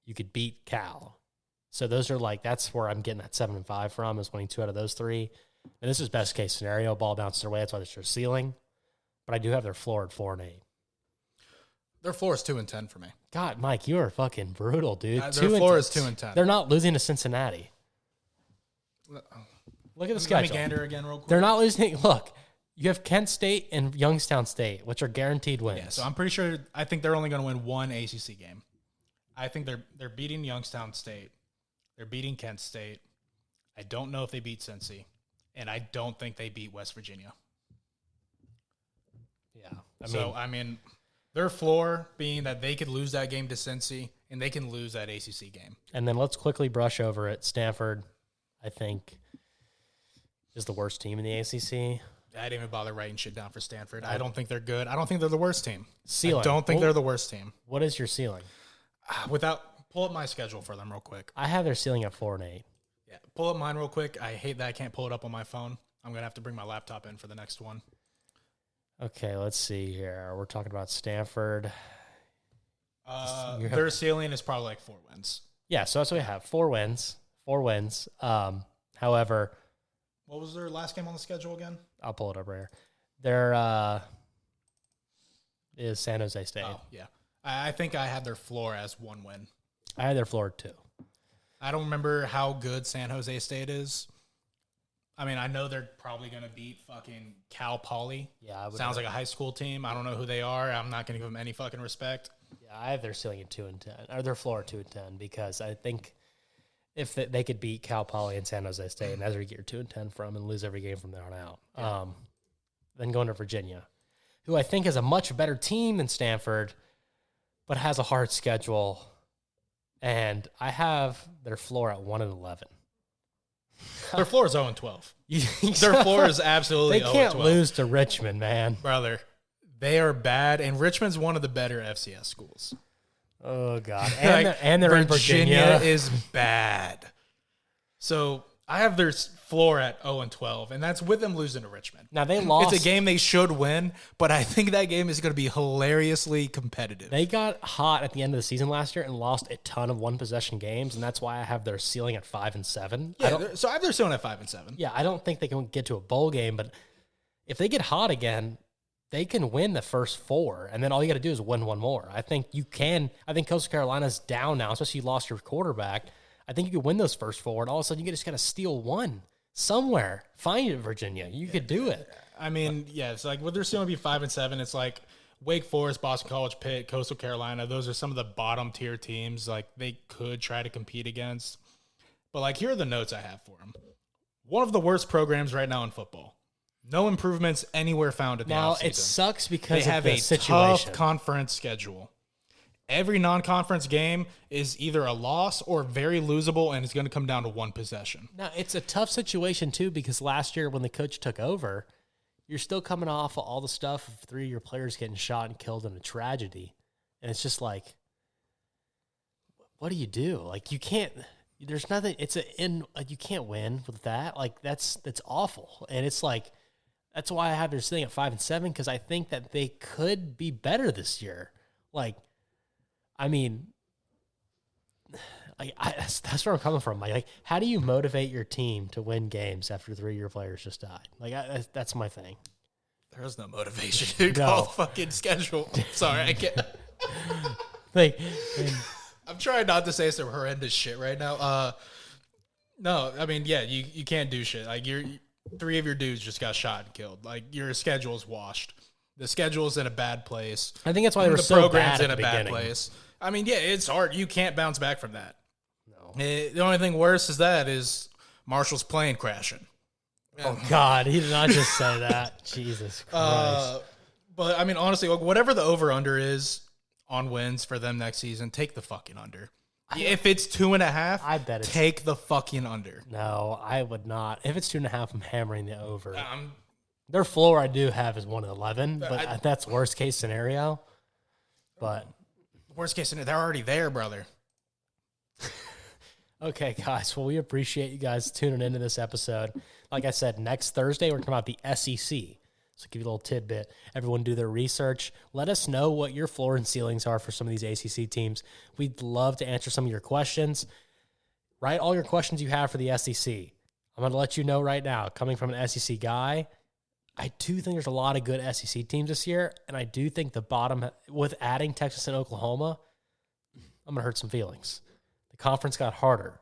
You could beat Cal. So those are that's where I'm getting that 7-5 from, is winning 2 out of those 3. And this is best case scenario. Ball bounces their way. That's why it's their ceiling. But I do have their floor at 4-8. Their floor is 2-10 for me. God, Mike, you are fucking brutal, dude. Their floor is 2-10. They're not losing to Cincinnati. Look at the schedule. Let me gander again real quick. They're not losing. Look, you have Kent State and Youngstown State, which are guaranteed wins. Yeah, so I'm pretty sure. I think they're only going to win one ACC game. I think they're beating Youngstown State. They're beating Kent State. I don't know if they beat Cincy, and I don't think they beat West Virginia. Yeah, I mean, their floor being that they could lose that game to Cincy, and they can lose that ACC game. And then let's quickly brush over it. Stanford, I think, is the worst team in the ACC. I didn't even bother writing shit down for Stanford. I don't think they're good. I don't think they're the worst team. Ceiling. I don't think they're the worst team. What is your ceiling? Pull up my schedule for them real quick. I have their ceiling at 4-8. Yeah, pull up mine real quick. I hate that I can't pull it up on my phone. I'm going to have to bring my laptop in for the next one. Okay, let's see here. We're talking about Stanford. Their ceiling is probably like 4 wins. Yeah, so that's what we have. 4 wins. 4 wins. However, what was their last game on the schedule again? I'll pull it up right here. There is San Jose State. Oh, yeah. I think I had their floor as 1 win. I had their floor 2. I don't remember how good San Jose State is. I mean, I know they're probably going to beat fucking Cal Poly. Yeah, sounds like a high school team. I don't know who they are. I'm not going to give them any fucking respect. Yeah, I have their ceiling at 2-10, or their floor at 2-10, because I think if they could beat Cal Poly and San Jose State, and that's where you get your 2-10 from and lose every game from there on out. Yeah. Then going to Virginia, who I think is a much better team than Stanford, but has a hard schedule. And I have their floor at 1-11. Their floor is 0-12. Their Their floor is absolutely 0-12. They can't lose to Richmond, man. Brother, they are bad, and Richmond's one of the better FCS schools. Oh, God. Like, And they're in Virginia. is bad. So I have their floor at 0-12, and that's with them losing to Richmond. Now, they lost. It's a game they should win, but I think that game is going to be hilariously competitive. They got hot at the end of the season last year and lost a ton of one-possession games, and that's why I have their ceiling at 5-7. Yeah, so I have their ceiling at 5-7. Yeah, I don't think they can get to a bowl game, but if they get hot again, they can win the first 4, and then all you got to do is win one more. I think you can. I think Coastal Carolina's down now, especially you lost your quarterback. I think you could win those first 4, and all of a sudden you just got to steal one somewhere. Find it, Virginia. You could do it. I mean, yeah, it's like with their ceiling be 5-7. It's like Wake Forest, Boston College, Pitt, Coastal Carolina. Those are some of the bottom tier teams like they could try to compete against. But like here are the notes I have for them. One of the worst programs right now in football. No improvements anywhere found at the Now, offseason. it sucks because they have a situation. tough conference schedule. Every non-conference game is either a loss or very losable, and it's going to come down to one possession. Now, it's a tough situation, too, because last year when the coach took over, you're still coming off of all the stuff of 3 of your players getting shot and killed in a tragedy. And it's just like, what do you do? Like, you can't – there's nothing – you can't win with that. Like, that's awful. And it's like – that's why I have their sitting at 5-7, because I think that they could be better this year. Like, I mean, that's where I'm coming from. Like, how do you motivate your team to win games after 3 of your players just died? Like, that's my thing. There is no motivation to call the fucking schedule. Sorry, I can't. Like, I'm trying not to say some horrendous shit right now. No, I mean, yeah, you can't do shit. Like, 3 of your dudes just got shot and killed. Like, your schedule's washed. The schedule's in a bad place. I think that's why they were so program's bad in at a bad beginning. place. I mean, yeah, it's hard. You can't bounce back from that. No. The only thing worse is Marshall's plane crashing. Oh, God. He did not just say that. Jesus Christ. But, I mean, honestly, like, whatever the over-under is on wins for them next season, take the fucking under. If it's 2.5, I bet it's take the fucking under. No, I would not. If it's 2.5, I'm hammering the over. Their floor I do have is 1-11, but that's worst case scenario. But worst case scenario, they're already there, brother. Okay, guys. Well, we appreciate you guys tuning into this episode. Like I said, next Thursday we're talking about the SEC. So give you a little tidbit. Everyone do their research. Let us know what your floor and ceilings are for some of these ACC teams. We'd love to answer some of your questions. Write all your questions you have for the SEC. I'm going to let you know right now, coming from an SEC guy, I do think there's a lot of good SEC teams this year, and I do think the bottom, with adding Texas and Oklahoma, I'm going to hurt some feelings. The conference got harder.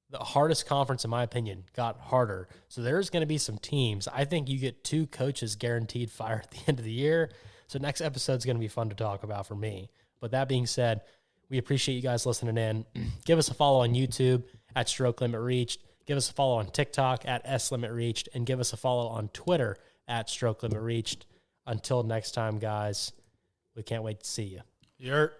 The hardest conference, in my opinion, got harder. So there's going to be some teams. I think you get 2 coaches guaranteed fired at the end of the year. So next episode's going to be fun to talk about for me. But that being said, we appreciate you guys listening in. Give us a follow on YouTube at Stroke Limit Reached. Give us a follow on TikTok at S Limit Reached. And give us a follow on Twitter at Stroke Limit Reached. Until next time, guys, we can't wait to see you. Yurt.